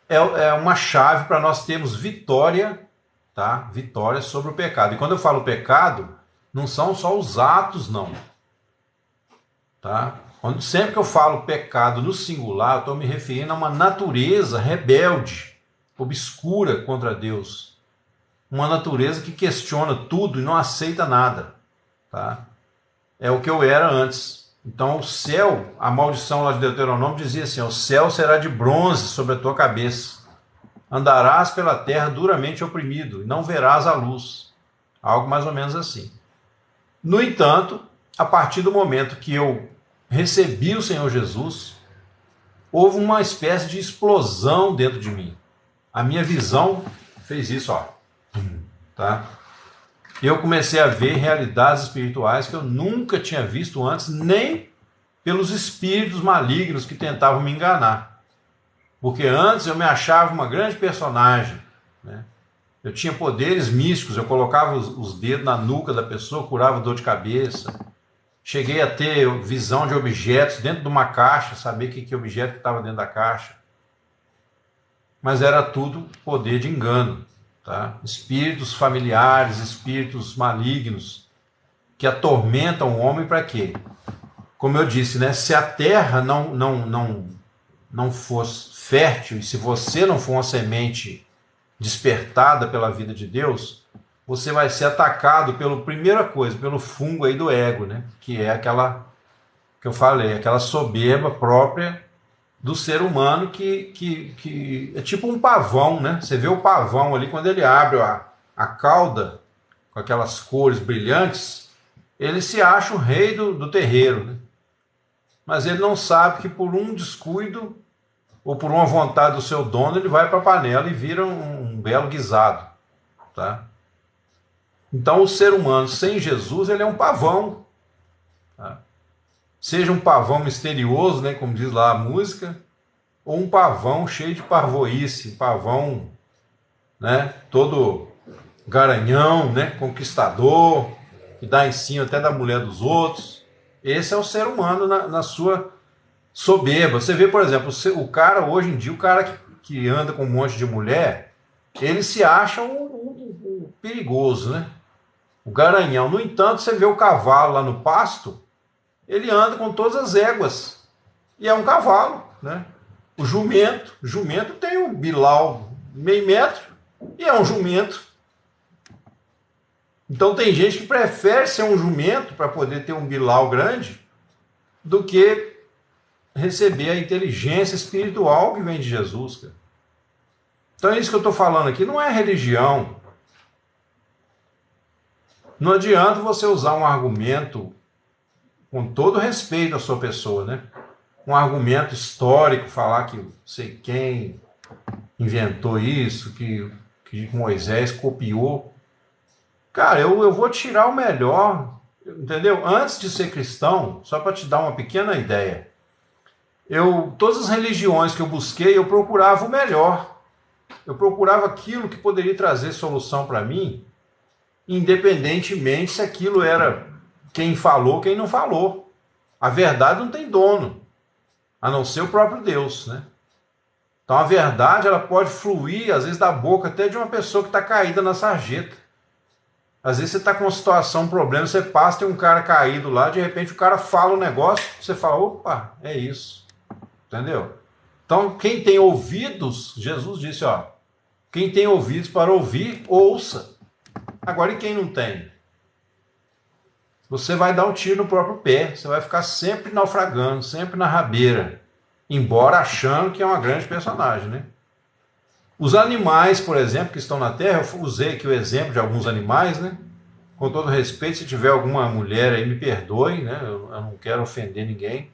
é uma chave para nós termos vitória, tá? Vitória sobre o pecado. E quando eu falo pecado, não são só os atos, não. Tá? Sempre que eu falo pecado no singular, eu estou me referindo a uma natureza rebelde, obscura contra Deus, uma natureza que questiona tudo e não aceita nada, tá? É o que eu era antes. Então o céu, a maldição lá de Deuteronômio dizia assim: o céu será de bronze sobre a tua cabeça, andarás pela terra duramente oprimido e não verás a luz. Algo mais ou menos assim. No entanto, a partir do momento que eu recebi o Senhor Jesus, houve uma espécie de explosão dentro de mim. A minha visão fez isso, ó, tá? Eu comecei a ver realidades espirituais que eu nunca tinha visto antes, nem pelos espíritos malignos que tentavam me enganar. Porque antes eu me achava uma grande personagem, né? Eu tinha poderes místicos, eu colocava os dedos na nuca da pessoa, curava dor de cabeça. Cheguei a ter visão de objetos dentro de uma caixa, saber que objeto estava dentro da caixa. Mas era tudo poder de engano, tá? Espíritos familiares, espíritos malignos, que atormentam o homem para quê? Como eu disse, né? Se a terra não fosse fértil, e se você não for uma semente despertada pela vida de Deus, você vai ser atacado primeira coisa, pelo fungo aí do ego, né? Que é aquela que eu falei, aquela soberba própria do ser humano que é tipo um pavão, né? Você vê o pavão ali, quando ele abre a cauda com aquelas cores brilhantes, ele se acha o rei do terreiro, né? Mas ele não sabe que por um descuido ou por uma vontade do seu dono, ele vai para a panela e vira um belo guisado, tá? Então o ser humano sem Jesus, ele é um pavão, tá? Seja um pavão misterioso, né, como diz lá a música, ou um pavão cheio de parvoíce, pavão, né, todo garanhão, né, conquistador, que dá em cima até da mulher dos outros. Esse é o ser humano na sua soberba. Você vê, por exemplo, o cara hoje em dia, o cara que anda com um monte de mulher, ele se acha um perigoso, né? O garanhão. No entanto, você vê o cavalo lá no pasto, ele anda com todas as éguas. E é um cavalo, né? O jumento tem um bilau meio metro e é um jumento. Então tem gente que prefere ser um jumento para poder ter um bilau grande do que receber a inteligência espiritual que vem de Jesus, cara. Então é isso que eu estou falando aqui, não é religião. Não adianta você usar um argumento, com todo respeito à sua pessoa, né? Um argumento histórico, falar que sei quem inventou isso, que Moisés copiou. Cara, eu vou tirar o melhor, entendeu? Antes de ser cristão, só para te dar uma pequena ideia, todas as religiões que eu busquei, eu procurava o melhor. Eu procurava aquilo que poderia trazer solução para mim, independentemente se aquilo era quem falou, quem não falou. A verdade não tem dono, a não ser o próprio Deus, né? Então a verdade, ela pode fluir, às vezes, da boca até de uma pessoa que está caída na sarjeta. Às vezes você está com uma situação, um problema, você passa, tem um cara caído lá, de repente o cara fala um negócio, você fala, opa, é isso. Entendeu? Então, quem tem ouvidos, Jesus disse, ó, quem tem ouvidos para ouvir, ouça. Agora, e quem não tem? Você vai dar um tiro no próprio pé, você vai ficar sempre naufragando, sempre na rabeira, embora achando que é uma grande personagem, né? Os animais, por exemplo, que estão na Terra, eu usei aqui o exemplo de alguns animais, né? Com todo respeito, se tiver alguma mulher aí, me perdoe, né? Eu não quero ofender ninguém.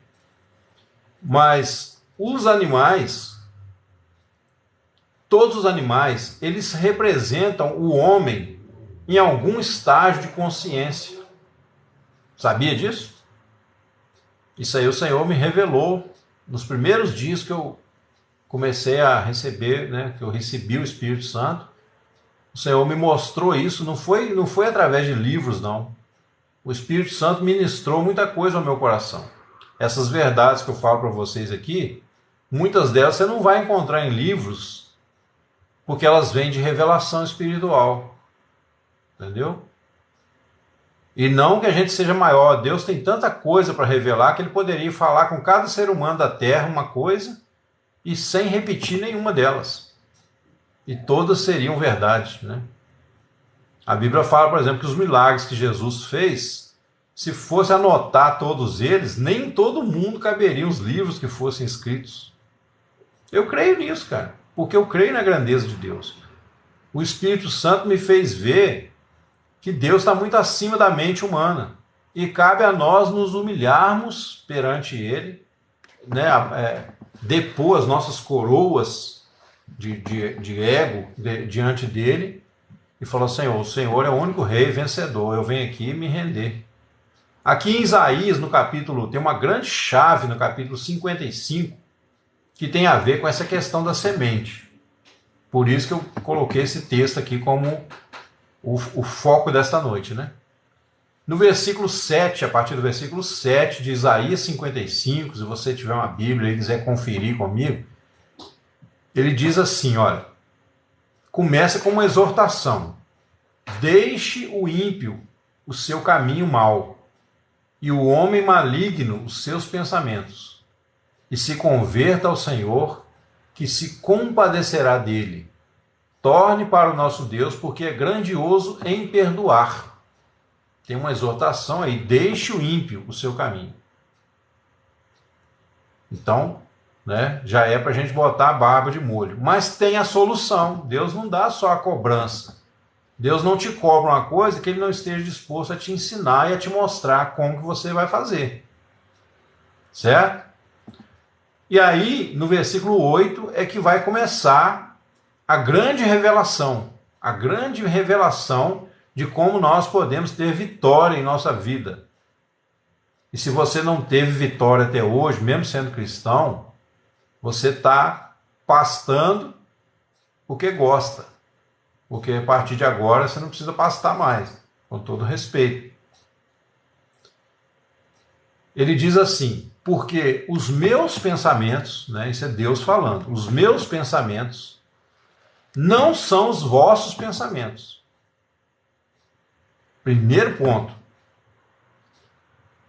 Mas os animais, todos os animais, eles representam o homem em algum estágio de consciência. Sabia disso? Isso aí o Senhor me revelou nos primeiros dias que eu comecei a receber, né, que eu recebi o Espírito Santo. O Senhor me mostrou isso, não foi através de livros, não. O Espírito Santo ministrou muita coisa ao meu coração. Essas verdades que eu falo para vocês aqui, muitas delas você não vai encontrar em livros, porque elas vêm de revelação espiritual. Entendeu? E não que a gente seja maior. Deus tem tanta coisa para revelar que ele poderia falar com cada ser humano da terra uma coisa e sem repetir nenhuma delas. e todas seriam verdade, né? A Bíblia fala, por exemplo, que os milagres que Jesus fez, se fosse anotar todos eles, nem todo mundo caberia os livros que fossem escritos. Eu creio nisso, cara, porque eu creio na grandeza de Deus. O Espírito Santo me fez ver que Deus está muito acima da mente humana. E cabe a nós nos humilharmos perante Ele, né, depor as nossas coroas de ego diante dele e falar: Senhor, o Senhor é o único rei vencedor, eu venho aqui me render. Aqui em Isaías, no capítulo, tem uma grande chave no capítulo 55, que tem a ver com essa questão da semente. Por isso que eu coloquei esse texto aqui como o foco desta noite, né? No versículo 7, a partir do versículo 7 de Isaías 55, se você tiver uma Bíblia e quiser conferir comigo, ele diz assim, olha, começa com uma exortação: deixe o ímpio o seu caminho mau, e o homem maligno os seus pensamentos, e se converta ao Senhor, que se compadecerá dele. Torne para o nosso Deus, porque é grandioso em perdoar. Tem uma exortação aí: deixe o ímpio o seu caminho. Então, né, já é para a gente botar a barba de molho. Mas tem a solução. Deus não dá só a cobrança. Deus não te cobra uma coisa que Ele não esteja disposto a te ensinar e a te mostrar como que você vai fazer. Certo? E aí, no versículo 8, é que vai começar a grande revelação. A grande revelação de como nós podemos ter vitória em nossa vida. E se você não teve vitória até hoje, mesmo sendo cristão, você está pastando porque gosta. Porque a partir de agora você não precisa pastar mais, com todo respeito. Ele diz assim: porque os meus pensamentos, né, isso é Deus falando, os meus pensamentos não são os vossos pensamentos. Primeiro ponto.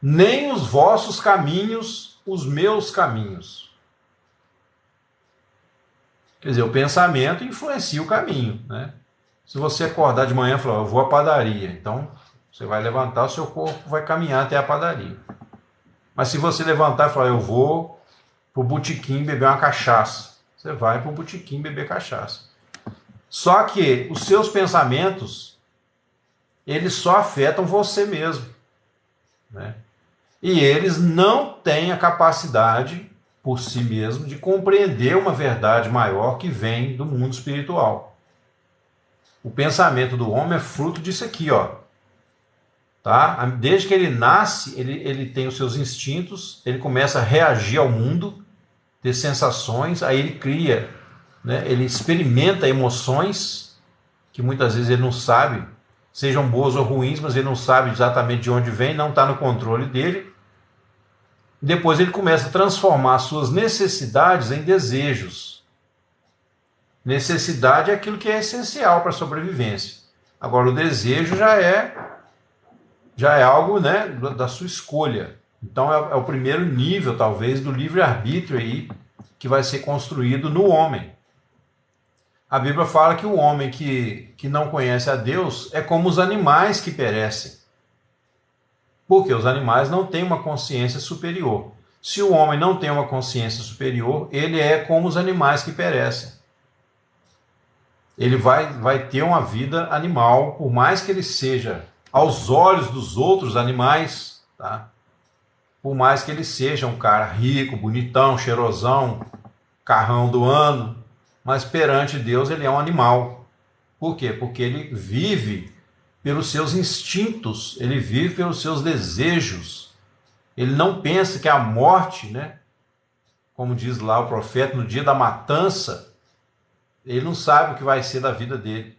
Nem os vossos caminhos, os meus caminhos. Quer dizer, o pensamento influencia o caminho, né? Se você acordar de manhã e falar: eu vou à padaria, então você vai levantar, o seu corpo vai caminhar até a padaria. Mas se você levantar e falar: eu vou para o botequim beber uma cachaça, você vai para o botequim beber cachaça. Só que os seus pensamentos, eles só afetam você mesmo, né? E eles não têm a capacidade, por si mesmo, de compreender uma verdade maior que vem do mundo espiritual. O pensamento do homem é fruto disso aqui, ó. Tá? Desde que ele nasce, ele tem os seus instintos, ele começa a reagir ao mundo, ter sensações, aí ele cria, né? Ele experimenta emoções que muitas vezes ele não sabe, sejam boas ou ruins, mas ele não sabe exatamente de onde vem, não está no controle dele. Depois ele começa a transformar suas necessidades em desejos. Necessidade é aquilo que é essencial para a sobrevivência. Agora, o desejo já é algo, né, da sua escolha. Então é o primeiro nível, talvez, do livre-arbítrio aí, que vai ser construído no homem. A Bíblia fala que o homem que não conhece a Deus é como os animais que perecem. Porque os animais não têm uma consciência superior. Se o homem não tem uma consciência superior, ele é como os animais que perecem. Ele vai ter uma vida animal, por mais que ele seja, aos olhos dos outros animais, tá? Por mais que ele seja um cara rico, bonitão, cheirosão, carrão do ano, mas perante Deus ele é um animal. Por quê? Porque ele vive pelos seus instintos, ele vive pelos seus desejos. Ele não pensa que a morte, né, como diz lá o profeta, no dia da matança, ele não sabe o que vai ser da vida dele.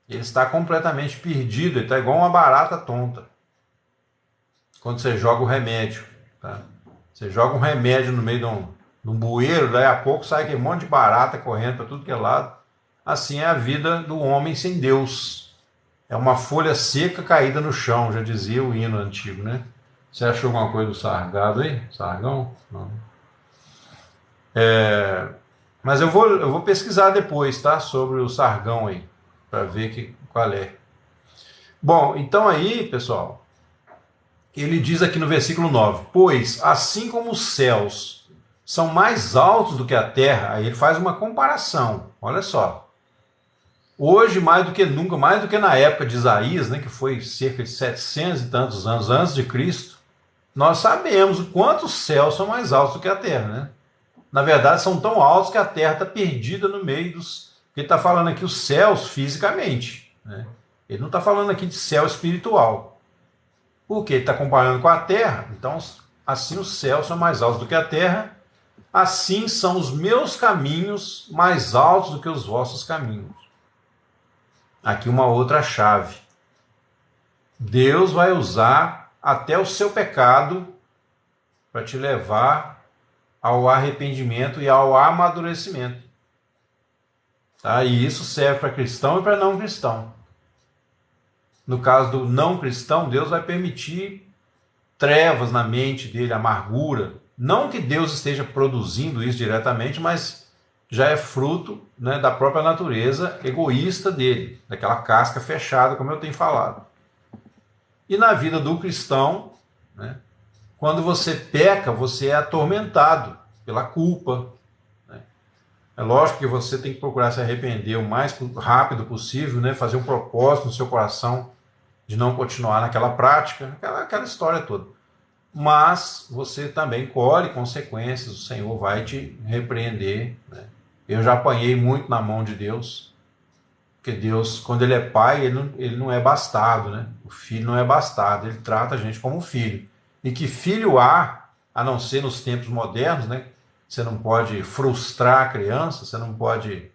Ele está completamente perdido, ele está igual uma barata tonta. Quando você joga o remédio, tá? Você joga um remédio no meio de um bueiro, daí a pouco sai aquele monte de barata correndo para tudo que é lado. Assim é a vida do homem sem Deus. É uma folha seca caída no chão, já dizia o hino antigo, né? Você achou alguma coisa do Sargado aí? Sargão? Não. Mas eu vou pesquisar depois, tá? Sobre o Sargão aí, para ver qual é. Bom, então aí, pessoal, ele diz aqui no versículo 9: pois assim como os céus são mais altos do que a terra, aí ele faz uma comparação, olha só. Hoje, mais do que nunca, mais do que na época de Isaías, né, que foi cerca de 700 e tantos anos antes de Cristo, nós sabemos o quanto os céus são mais altos do que a terra, né? Na verdade, são tão altos que a terra está perdida no meio dos... Ele está falando aqui os céus fisicamente, né? Ele não está falando aqui de céu espiritual. Por quê? Ele está comparando com a terra. Então, assim os céus são mais altos do que a terra, assim são os meus caminhos mais altos do que os vossos caminhos. Aqui uma outra chave. Deus vai usar até o seu pecado para te levar ao arrependimento e ao amadurecimento. Tá? E isso serve para cristão e para não cristão. No caso do não cristão, Deus vai permitir trevas na mente dele, amargura. Não que Deus esteja produzindo isso diretamente, mas já é fruto, né, da própria natureza egoísta dele, daquela casca fechada, como eu tenho falado. E na vida do cristão, né, quando você peca, você é atormentado pela culpa. Né? É lógico que você tem que procurar se arrepender o mais rápido possível, né, fazer um propósito no seu coração de não continuar naquela prática, aquela história toda. Mas você também colhe consequências, o Senhor vai te repreender. Né? Eu já apanhei muito na mão de Deus, porque Deus, quando Ele é pai, ele não é bastardo, né? O filho não é bastardo, Ele trata a gente como um filho. E que filho há, a não ser nos tempos modernos, né? Você não pode frustrar a criança, você não pode,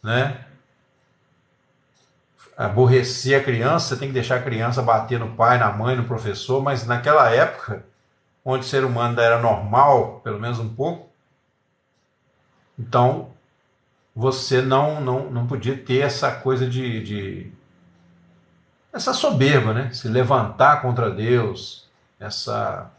né, aborrecer a criança, você tem que deixar a criança bater no pai, na mãe, no professor, mas naquela época, onde o ser humano ainda era normal, pelo menos um pouco, então você não podia ter essa coisa essa soberba, né? Se levantar contra Deus, essa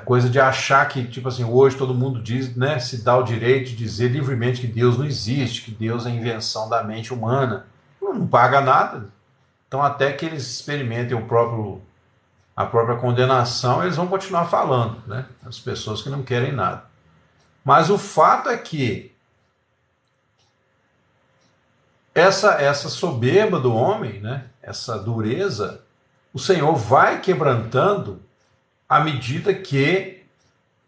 coisa de achar que, tipo assim, hoje todo mundo diz, né, se dá o direito de dizer livremente que Deus não existe, que Deus é invenção da mente humana. Não paga nada. Então, até que eles experimentem a própria condenação, eles vão continuar falando, né? As pessoas que não querem nada. Mas o fato é que essa soberba do homem, né, essa dureza, o Senhor vai quebrantando à medida que,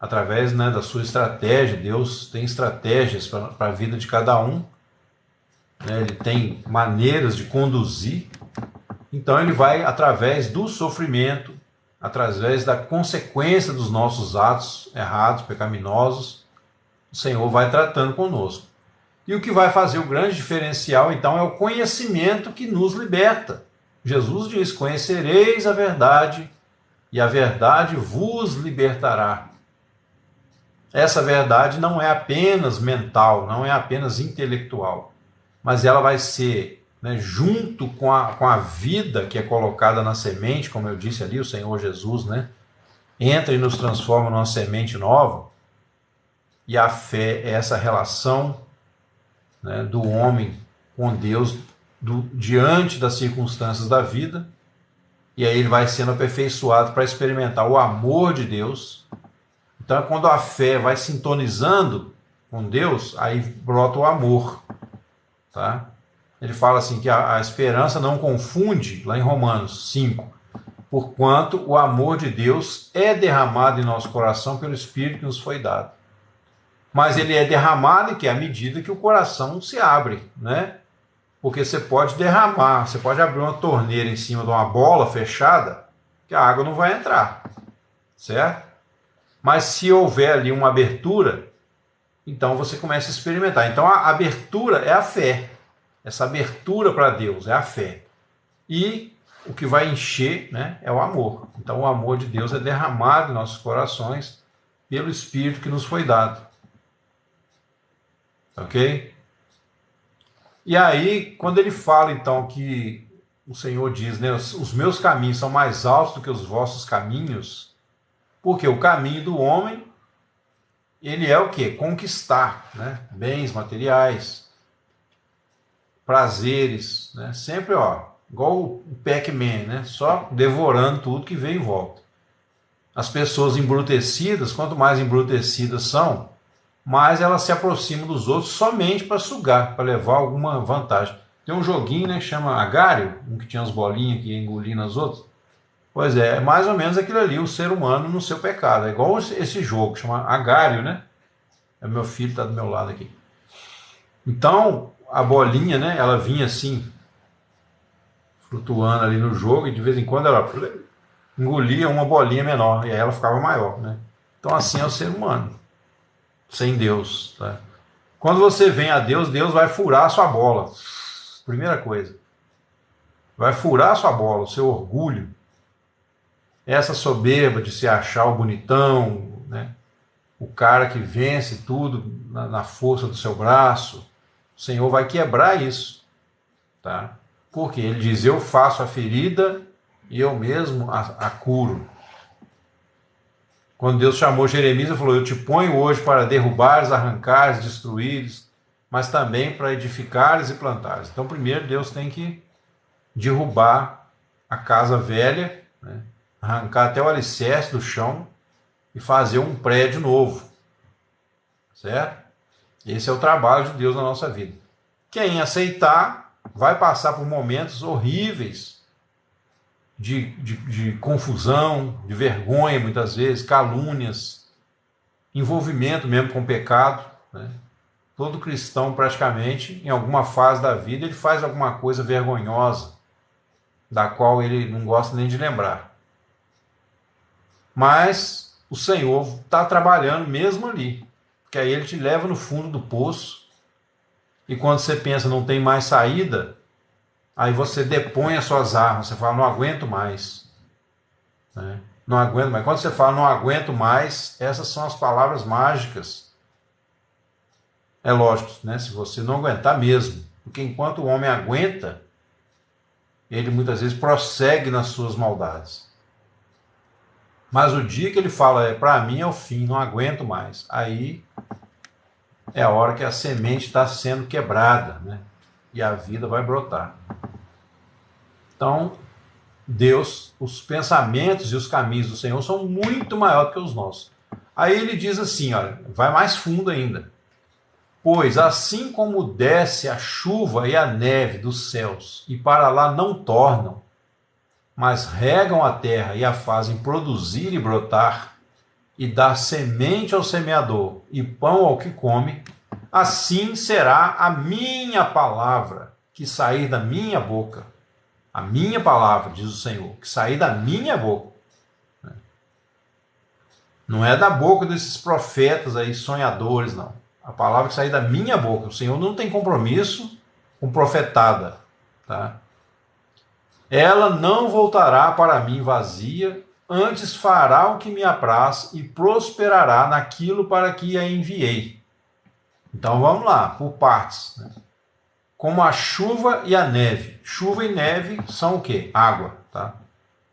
através, né, da sua estratégia, Deus tem estratégias para a vida de cada um, né, Ele tem maneiras de conduzir, então Ele vai, através do sofrimento, através da consequência dos nossos atos errados, pecaminosos, o Senhor vai tratando conosco. E o que vai fazer o grande diferencial, então, é o conhecimento que nos liberta. Jesus diz: conhecereis a verdade, e a verdade vos libertará. Essa verdade não é apenas mental, não é apenas intelectual, mas ela vai ser, né, junto com a vida que é colocada na semente, como eu disse ali, o Senhor Jesus, né, entra e nos transforma numa semente nova, e a fé é essa relação, né, do homem com Deus diante das circunstâncias da vida, e aí ele vai sendo aperfeiçoado para experimentar o amor de Deus. Então, quando a fé vai sintonizando com Deus, aí brota o amor. Tá? Ele fala assim que a esperança não confunde, lá em Romanos 5, porquanto o amor de Deus é derramado em nosso coração pelo Espírito que nos foi dado. Mas ele é derramado à medida que o coração se abre, né? Porque você pode derramar, você pode abrir uma torneira em cima de uma bola fechada, que a água não vai entrar, certo? Mas se houver ali uma abertura, então você começa a experimentar. Então a abertura é a fé. Essa abertura para Deus é a fé. E o que vai encher, né, é o amor. Então o amor de Deus é derramado em nossos corações pelo Espírito que nos foi dado. Ok? E aí, quando ele fala, então, que o Senhor diz, né, os meus caminhos são mais altos do que os vossos caminhos, porque o caminho do homem ele é o quê? Conquistar, né? Bens materiais, prazeres, né? Sempre, ó, igual o Pac-Man, né? Só devorando tudo que vem em volta. As pessoas embrutecidas, quanto mais embrutecidas são, mais elas se aproximam dos outros somente para sugar, para levar alguma vantagem. Tem um joguinho, né, que chama Agário, um que tinha as bolinhas que ia engolindo as outras. Pois é mais ou menos aquilo ali, o ser humano no seu pecado. É igual esse jogo, que chama Agário, né? É meu filho, está do meu lado aqui. Então, a bolinha, né, ela vinha assim, flutuando ali no jogo, e de vez em quando ela engolia uma bolinha menor, e aí ela ficava maior, né? Então, assim é o ser humano, sem Deus, tá? Quando você vem a Deus, Deus vai furar a sua bola. Primeira coisa. Vai furar a sua bola, o seu orgulho. Essa soberba de se achar o bonitão, né? O cara que vence tudo na força do seu braço. O Senhor vai quebrar isso, tá? Porque ele diz, eu faço a ferida e eu mesmo a curo. Quando Deus chamou Jeremias, ele falou, eu te ponho hoje para derrubares, arrancares, destruires, mas também para edificares e plantares. Então, primeiro, Deus tem que derrubar a casa velha, né? Arrancar até o alicerce do chão e fazer um prédio novo, certo? Esse é o trabalho de Deus na nossa vida. Quem aceitar vai passar por momentos horríveis de confusão, de vergonha, muitas vezes, calúnias, envolvimento mesmo com pecado, né? Todo cristão, praticamente, em alguma fase da vida, ele faz alguma coisa vergonhosa, da qual ele não gosta nem de lembrar. Mas o Senhor está trabalhando mesmo ali, porque aí ele te leva no fundo do poço, e quando você pensa não tem mais saída, aí você depõe as suas armas, você fala, não aguento mais, né? Não aguento mais. Quando você fala, não aguento mais, essas são as palavras mágicas. É lógico, né? Se você não aguentar mesmo, porque enquanto o homem aguenta, ele muitas vezes prossegue nas suas maldades. Mas o dia que ele fala, para mim é o fim, não aguento mais, aí é a hora que a semente está sendo quebrada, né? E a vida vai brotar. Então, Deus, os pensamentos e os caminhos do Senhor são muito maiores que os nossos. Aí ele diz assim, olha, vai mais fundo ainda. Pois assim como desce a chuva e a neve dos céus, e para lá não tornam, mas regam a terra e a fazem produzir e brotar, e dar semente ao semeador e pão ao que come, assim será a minha palavra que sair da minha boca. A minha palavra, diz o Senhor, que sair da minha boca. Não é da boca desses profetas aí, sonhadores, não. A palavra que sair da minha boca. O Senhor não tem compromisso com profetada, tá? Ela não voltará para mim vazia, antes fará o que me apraz e prosperará naquilo para que a enviei. Então vamos lá, por partes, né? Como a chuva e a neve. Chuva e neve são o quê? Água, tá?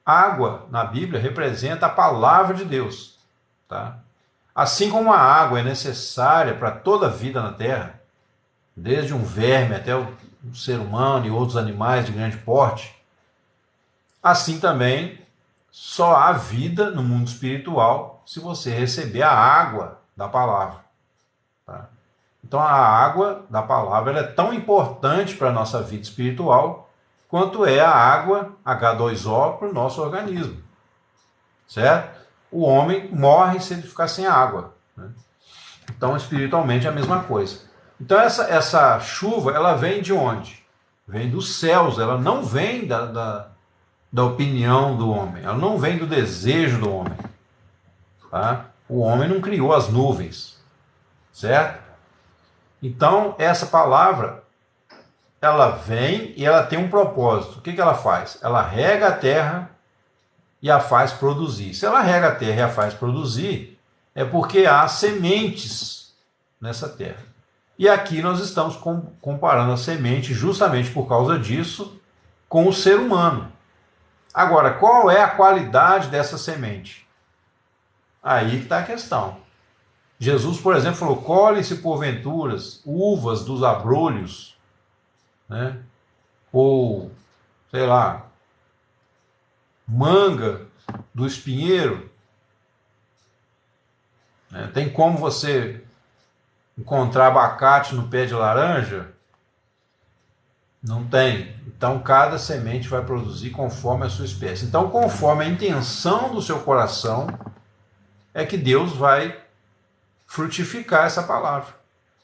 Água, na Bíblia, representa a palavra de Deus, tá? Assim como a água é necessária para toda a vida na Terra, desde um verme até o ser humano e outros animais de grande porte, assim também só há vida no mundo espiritual se você receber a água da palavra, tá? Então a água da palavra ela é tão importante para a nossa vida espiritual quanto é a água H2O para o nosso organismo, certo? O homem morre se ele ficar sem água, né? Então espiritualmente é a mesma coisa. Então essa chuva ela vem de onde? Vem dos céus, ela não vem da opinião do homem, ela não vem do desejo do homem, tá? O homem não criou as nuvens, certo? Então, essa palavra, ela vem e ela tem um propósito. O que ela faz? Ela rega a terra e a faz produzir. Se ela rega a terra e a faz produzir, é porque há sementes nessa terra. E aqui nós estamos comparando a semente, justamente por causa disso, com o ser humano. Agora, qual é a qualidade dessa semente? Aí está a questão. Jesus, por exemplo, falou: colhem-se porventuras uvas dos abrolhos, né? Ou, sei lá, manga do espinheiro. Né? Tem como você encontrar abacate no pé de laranja? Não tem. Então, cada semente vai produzir conforme a sua espécie. Então, conforme a intenção do seu coração, é que Deus vai frutificar essa palavra.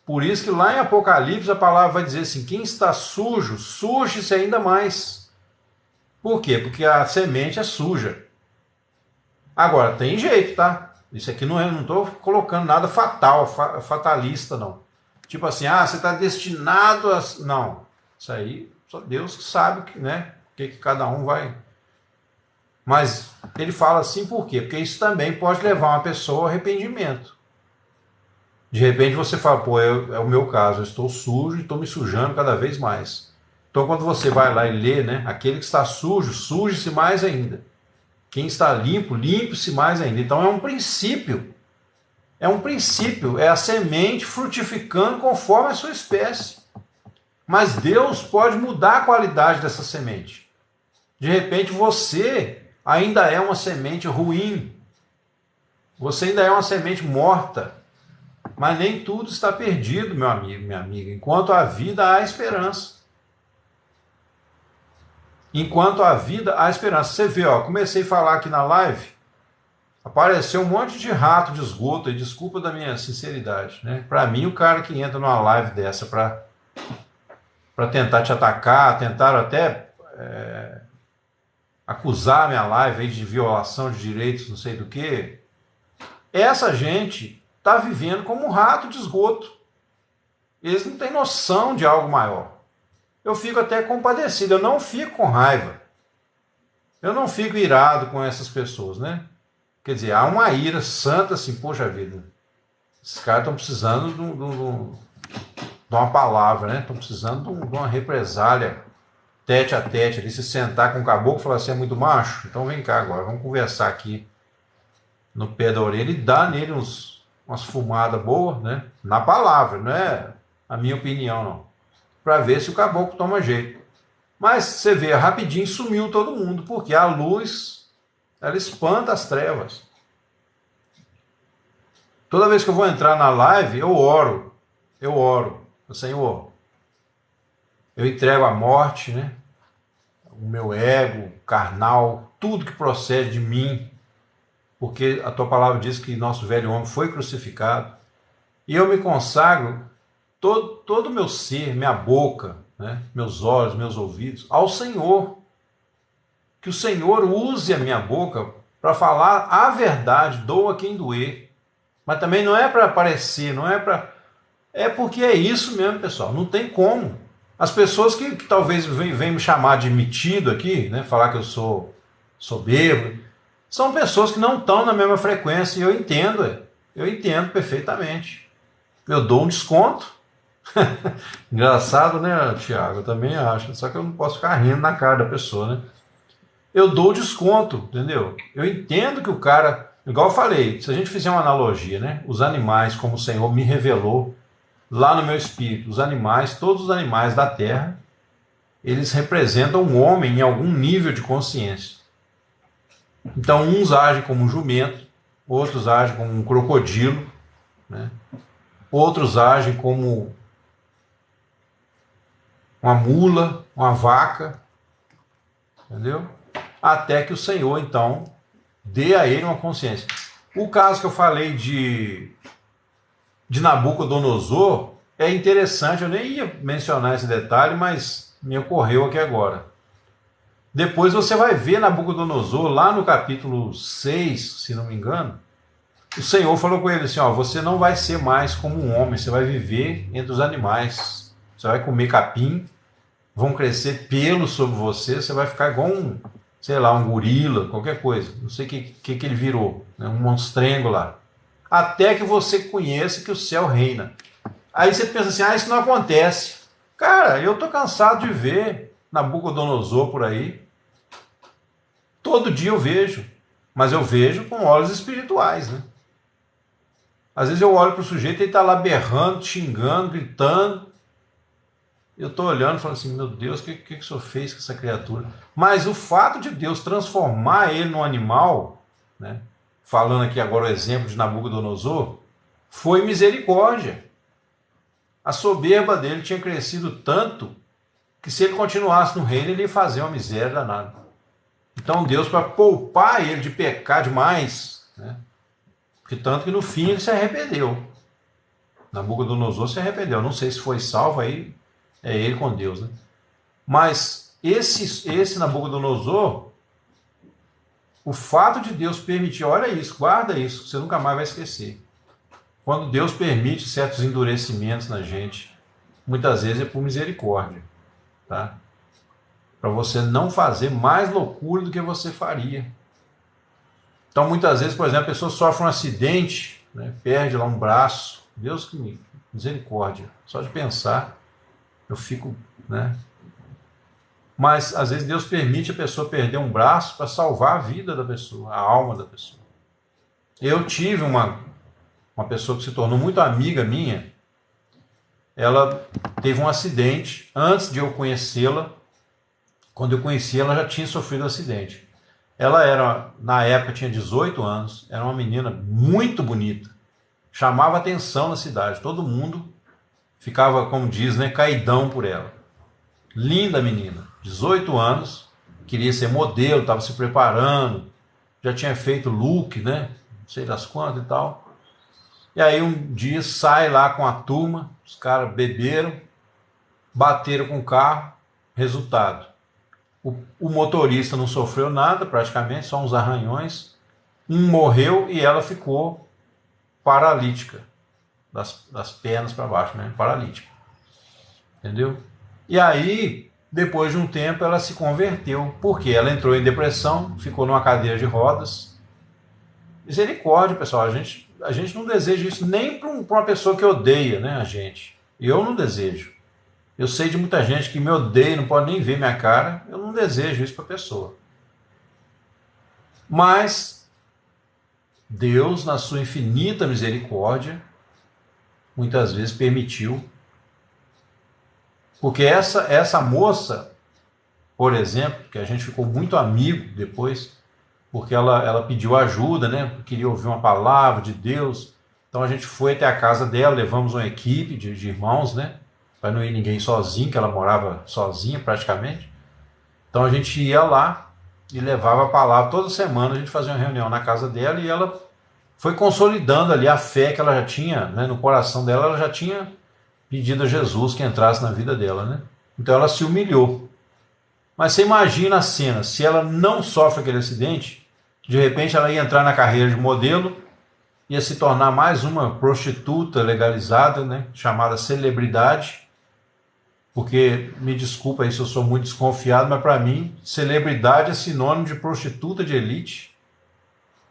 Por isso que lá em Apocalipse a palavra vai dizer assim: quem está sujo, suje-se ainda mais. Por quê? Porque a semente é suja. Agora, tem jeito, tá? Isso aqui não estou colocando nada fatal, fatalista, não. Tipo assim, você está destinado a... Não. Isso aí, só Deus que sabe, né? O que cada um vai... Mas ele fala assim por quê? Porque isso também pode levar uma pessoa ao arrependimento. De repente você fala: pô, é o meu caso, eu estou sujo e estou me sujando cada vez mais. Então quando você vai lá e lê, né? Aquele que está sujo, suje-se mais ainda. Quem está limpo, limpe-se mais ainda. Então é um princípio. É a semente frutificando conforme a sua espécie. Mas Deus pode mudar a qualidade dessa semente. De repente você ainda é uma semente ruim. Você ainda é uma semente morta. Mas nem tudo está perdido, meu amigo, minha amiga. Enquanto há vida, há esperança. Enquanto há vida, há esperança. Você vê, comecei a falar aqui na live, apareceu um monte de rato de esgoto, e desculpa da minha sinceridade, né? Para mim, o cara que entra numa live dessa para tentar te atacar, tentaram até acusar minha live aí de violação de direitos, não sei do que, essa gente está vivendo como um rato de esgoto. Eles não têm noção de algo maior. Eu fico até compadecido, eu não fico com raiva. Eu não fico irado com essas pessoas, né? Quer dizer, há uma ira santa assim: poxa vida, esses caras estão precisando de uma palavra, né? Estão precisando de uma represália tete a tete, ali, se sentar com o caboclo e falar assim: é muito macho? Então vem cá agora, vamos conversar aqui no pé da orelha e dar nele umas fumadas boas, né? Na palavra, não é a minha opinião, não. Para ver se o caboclo toma jeito. Mas você vê, rapidinho sumiu todo mundo, porque a luz, ela espanta as trevas. Toda vez que eu vou entrar na live, eu oro. Senhor, eu entrego a morte, né? O meu ego carnal, tudo que procede de mim, porque a tua palavra diz que nosso velho homem foi crucificado, e eu me consagro todo o meu ser, minha boca, né, meus olhos, meus ouvidos, ao Senhor. Que o Senhor use a minha boca para falar a verdade, doa quem doer. Mas também não é para aparecer, não é para... É porque é isso mesmo, pessoal, não tem como. As pessoas que talvez venham me chamar de metido aqui, né, falar que eu sou soberbo, são pessoas que não estão na mesma frequência, e eu entendo perfeitamente. Eu dou um desconto. Engraçado, né, Tiago? Eu também acho. Só que eu não posso ficar rindo na cara da pessoa, né? Eu dou desconto, entendeu? Eu entendo que o cara... Igual eu falei, se a gente fizer uma analogia, né? Os animais, como o Senhor me revelou lá no meu espírito, os animais, todos os animais da terra, eles representam um homem em algum nível de consciência. Então, uns agem como um jumento, outros agem como um crocodilo, né? Outros agem como uma mula, uma vaca, entendeu? Até que o Senhor, então, dê a ele uma consciência. O caso que eu falei de Nabucodonosor é interessante, eu nem ia mencionar esse detalhe, mas me ocorreu aqui agora. Depois você vai ver Nabucodonosor, lá no capítulo 6, se não me engano, o Senhor falou com ele assim: você não vai ser mais como um homem, você vai viver entre os animais, você vai comer capim, vão crescer pelos sobre você, você vai ficar igual um gorila, qualquer coisa, não sei o que ele virou, né? Um monstrengo lá, até que você conheça que o céu reina. Aí você pensa assim: isso não acontece. Cara, eu tô cansado de ver Nabucodonosor por aí, todo dia eu vejo, mas eu vejo com olhos espirituais, né? Às vezes eu olho para o sujeito e ele está lá berrando, xingando, gritando. Eu estou olhando e falo assim, meu Deus, o que o senhor fez com essa criatura? Mas o fato de Deus transformar ele num animal, né, falando aqui agora o exemplo de Nabucodonosor, foi misericórdia. A soberba dele tinha crescido tanto que se ele continuasse no reino, ele ia fazer uma miséria danada. Então Deus, para poupar ele de pecar demais, né, porque tanto que no fim ele se arrependeu. Nabucodonosor se arrependeu. Não sei se foi salvo, aí é ele com Deus, né? Mas esse Nabucodonosor, o fato de Deus permitir, olha isso, guarda isso, você nunca mais vai esquecer. Quando Deus permite certos endurecimentos na gente, muitas vezes é por misericórdia, tá? Para você não fazer mais loucura do que você faria. Então, muitas vezes, por exemplo, a pessoa sofre um acidente, né, perde lá um braço. Deus que me misericórdia. Só de pensar, eu fico, né? Mas, às vezes, Deus permite a pessoa perder um braço para salvar a vida da pessoa, a alma da pessoa. Eu tive uma pessoa que se tornou muito amiga minha. Ela teve um acidente antes de eu conhecê-la. Quando eu conheci ela, já tinha sofrido um acidente. Ela era, na época, tinha 18 anos, era uma menina muito bonita, chamava atenção na cidade, todo mundo ficava, como diz, né, caidão por ela. Linda menina, 18 anos, queria ser modelo, estava se preparando, já tinha feito look, né, não sei das quantas e tal. E aí um dia sai lá com a turma, os caras beberam, bateram com o carro, resultado. O motorista não sofreu nada, praticamente, só uns arranhões. Um morreu e ela ficou paralítica, das pernas para baixo, né? Paralítica. Entendeu? E aí, depois de um tempo, ela se converteu. Porque ela entrou em depressão, ficou numa cadeira de rodas. Misericórdia, pessoal. A gente não deseja isso nem para uma pessoa que odeia, né, a gente. Eu não desejo. Eu sei de muita gente que me odeia, não pode nem ver minha cara. Eu não desejo isso para a pessoa. Mas Deus, na sua infinita misericórdia, muitas vezes permitiu. Porque essa moça, por exemplo, que a gente ficou muito amigo depois, porque ela pediu ajuda, né? Queria ouvir uma palavra de Deus. Então a gente foi até a casa dela, levamos uma equipe de irmãos, né? Para não ir ninguém sozinho, que ela morava sozinha praticamente. Então a gente ia lá e levava a palavra. Toda semana a gente fazia uma reunião na casa dela e ela foi consolidando ali a fé que ela já tinha, né, no coração dela. Ela já tinha pedido a Jesus que entrasse na vida dela, né? Então ela se humilhou. Mas você imagina a cena, se ela não sofre aquele acidente, de repente ela ia entrar na carreira de modelo, ia se tornar mais uma prostituta legalizada, né, chamada celebridade. Porque, me desculpa aí se eu sou muito desconfiado, mas para mim, celebridade é sinônimo de prostituta de elite,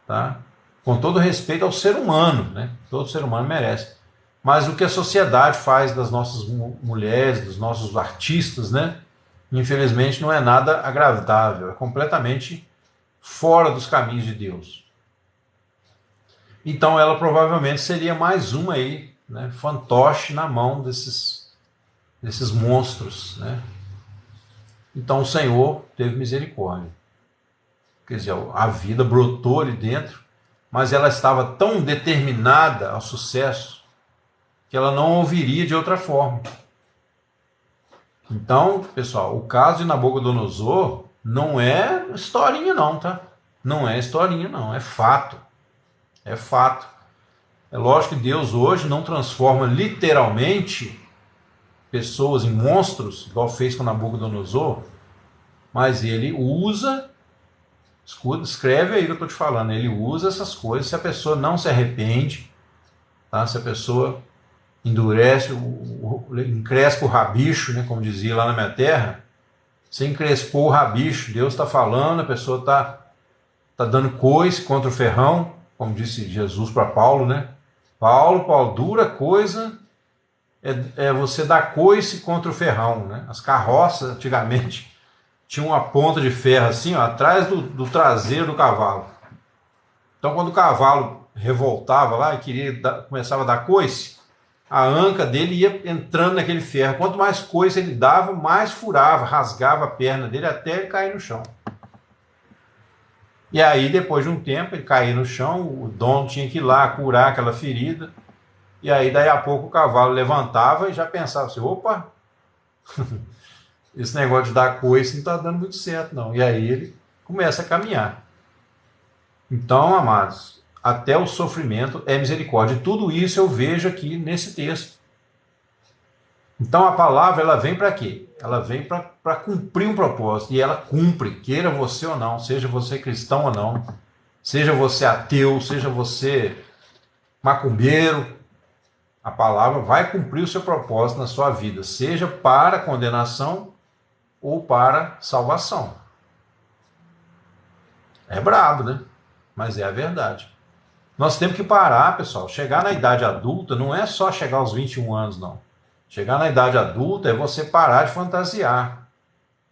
tá? Com todo respeito ao ser humano, né? Todo ser humano merece. Mas o que a sociedade faz das nossas mulheres, dos nossos artistas, né? Infelizmente não é nada agradável, é completamente fora dos caminhos de Deus. Então ela provavelmente seria mais uma aí, né? Fantoche na mão desses monstros, né? Então o Senhor teve misericórdia. Quer dizer, a vida brotou ali dentro, mas ela estava tão determinada ao sucesso que ela não ouviria de outra forma. Então, pessoal, o caso de Nabucodonosor não é historinha não, tá? Não é historinha não, é fato. É fato. É lógico que Deus hoje não transforma literalmente pessoas em monstros, igual fez com Nabucodonosor, mas ele usa, escreve aí o que eu estou te falando, ele usa essas coisas, se a pessoa não se arrepende, tá? Se a pessoa endurece, encrespa o rabicho, né, como dizia lá na minha terra, você encrespou o rabicho, Deus está falando, a pessoa está dando coice contra o ferrão, como disse Jesus para Paulo, né? Paulo, dura coisa é você dar coice contra o ferrão, né? As carroças, antigamente, tinham uma ponta de ferro assim, ó, atrás do traseiro do cavalo. Então, quando o cavalo revoltava lá e começava a dar coice, a anca dele ia entrando naquele ferro. Quanto mais coice ele dava, mais furava, rasgava a perna dele até ele cair no chão. E aí, depois de um tempo, ele caía no chão, o dono tinha que ir lá curar aquela ferida. E aí, daí a pouco, o cavalo levantava e já pensava assim, opa, esse negócio de dar coice não está dando muito certo, não. E aí ele começa a caminhar. Então, amados, até o sofrimento é misericórdia. E tudo isso eu vejo aqui nesse texto. Então, a palavra, ela vem para quê? Ela vem para cumprir um propósito. E ela cumpre, queira você ou não, seja você cristão ou não, seja você ateu, seja você macumbeiro, a palavra vai cumprir o seu propósito na sua vida, seja para condenação ou para salvação. É brabo, né? Mas é a verdade. Nós temos que parar, pessoal. Chegar na idade adulta não é só chegar aos 21 anos, não. Chegar na idade adulta é você parar de fantasiar,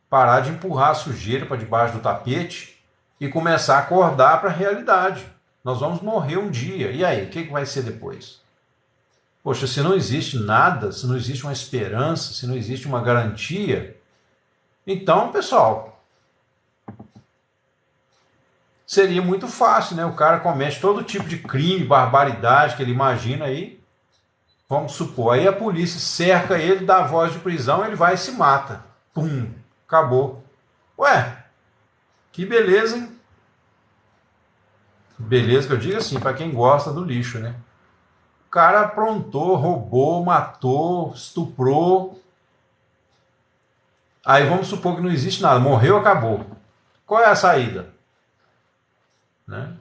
parar de empurrar a sujeira para debaixo do tapete e começar a acordar para a realidade. Nós vamos morrer um dia. E aí, o que vai ser depois? Poxa, se não existe nada, se não existe uma esperança, se não existe uma garantia, então, pessoal, seria muito fácil, né? O cara comete todo tipo de crime, barbaridade que ele imagina aí. Vamos supor, aí a polícia cerca ele, dá a voz de prisão, ele vai e se mata. Pum, acabou. Ué, que beleza, hein? Beleza que eu digo assim, para quem gosta do lixo, né? O cara aprontou, roubou, matou, estuprou. Aí vamos supor que não existe nada, morreu, acabou. Qual é a saída? Né?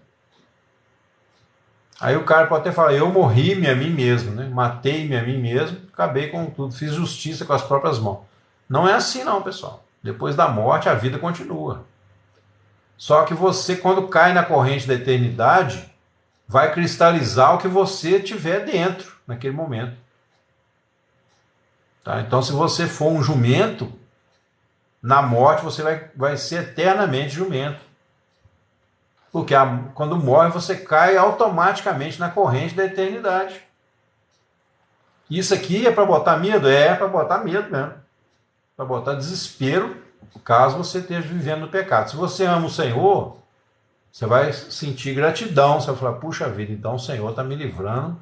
Aí o cara pode até falar, eu morri-me a mim mesmo, né? Matei-me a mim mesmo, acabei com tudo, fiz justiça com as próprias mãos. Não é assim não, pessoal. Depois da morte a vida continua. Só que você, quando cai na corrente da eternidade, vai cristalizar o que você tiver dentro naquele momento. Tá? Então, se você for um jumento, na morte você vai ser eternamente jumento. Porque quando morre, você cai automaticamente na corrente da eternidade. Isso aqui é para botar medo? É para botar medo mesmo. Para botar desespero, caso você esteja vivendo no pecado. Se você ama o Senhor, você vai sentir gratidão. Você vai falar, puxa vida, então o Senhor está me livrando.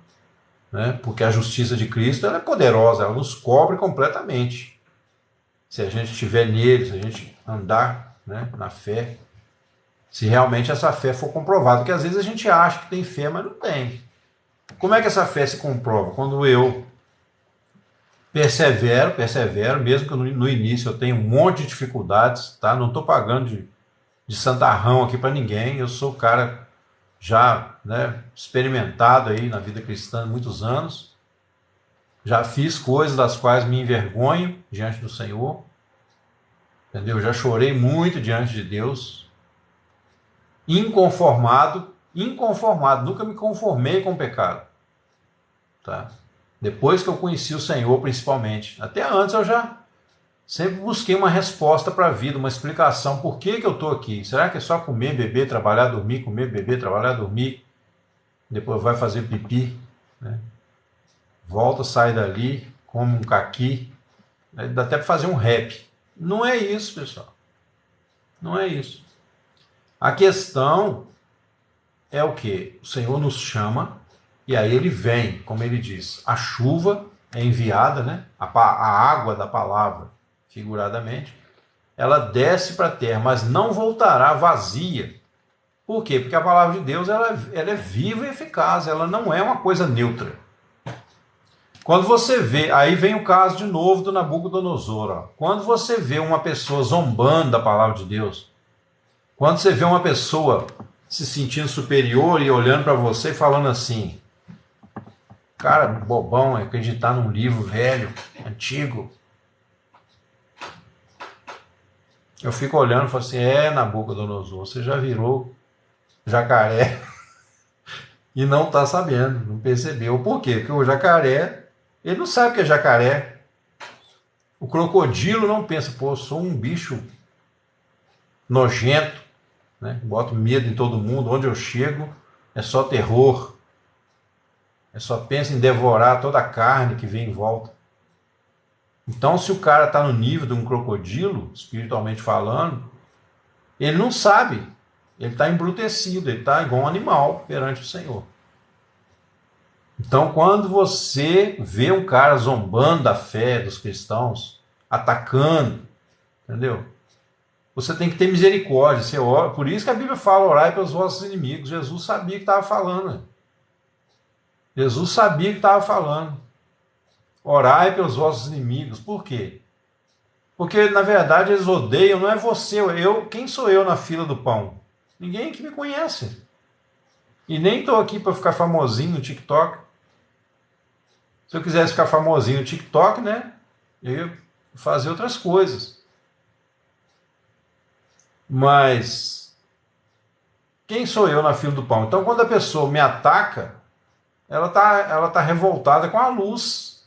Né? Porque a justiça de Cristo ela é poderosa, ela nos cobre completamente. Se a gente estiver nele, se a gente andar, né, na fé. Se realmente essa fé for comprovada, porque às vezes a gente acha que tem fé, mas não tem. Como é que essa fé se comprova? Quando eu persevero, mesmo que no início eu tenha um monte de dificuldades, tá? Não estou pagando de santarrão aqui para ninguém, eu sou cara já, né, experimentado aí na vida cristã há muitos anos, já fiz coisas das quais me envergonho diante do Senhor, entendeu? Já chorei muito diante de Deus, inconformado, nunca me conformei com o pecado, tá? Depois que eu conheci o Senhor, principalmente, até antes eu já sempre busquei uma resposta para a vida, uma explicação, por que eu estou aqui? Será que é só comer, beber, trabalhar, dormir, comer, beber, trabalhar, dormir, depois vai fazer pipi, né? Volta, sai dali, come um caqui, né? Dá até para fazer um rap. Não é isso, pessoal, não é isso. A questão é o que? O Senhor nos chama e aí ele vem, como ele diz, a chuva é enviada, né? A água da palavra, figuradamente, ela desce para a terra, mas não voltará vazia. Por quê? Porque a palavra de Deus ela é viva e eficaz, ela não é uma coisa neutra. Quando você vê, aí vem o caso de novo do Nabucodonosor, ó. Quando você vê uma pessoa zombando da palavra de Deus, quando você vê uma pessoa se sentindo superior e olhando para você e falando assim, cara, bobão, acreditar num livro velho, antigo. Eu fico olhando e falo assim, Nabucodonosor, você já virou jacaré e não está sabendo, não percebeu. Por quê? Porque o jacaré, ele não sabe o que é jacaré. O crocodilo não pensa, pô, eu sou um bicho nojento, né? Boto medo em todo mundo, onde eu chego, é só terror, só pensa em devorar toda a carne que vem em volta. Então, se o cara está no nível de um crocodilo, espiritualmente falando, ele não sabe, ele está embrutecido, ele está igual um animal perante o Senhor. Então, quando você vê um cara zombando da fé dos cristãos, atacando, entendeu? Você tem que ter misericórdia. Você ora, por isso que a Bíblia fala, orai pelos vossos inimigos. Jesus sabia que estava falando. Né? Jesus sabia que estava falando. Orai pelos vossos inimigos. Por quê? Porque, na verdade, eles odeiam, não é você. Quem sou eu na fila do pão? Ninguém que me conhece. E nem estou aqui para ficar famosinho no TikTok. Se eu quisesse ficar famosinho no TikTok, né? Eu ia fazer outras coisas. Mas quem sou eu na fila do pão? Então, quando a pessoa me ataca, ela tá revoltada com a luz.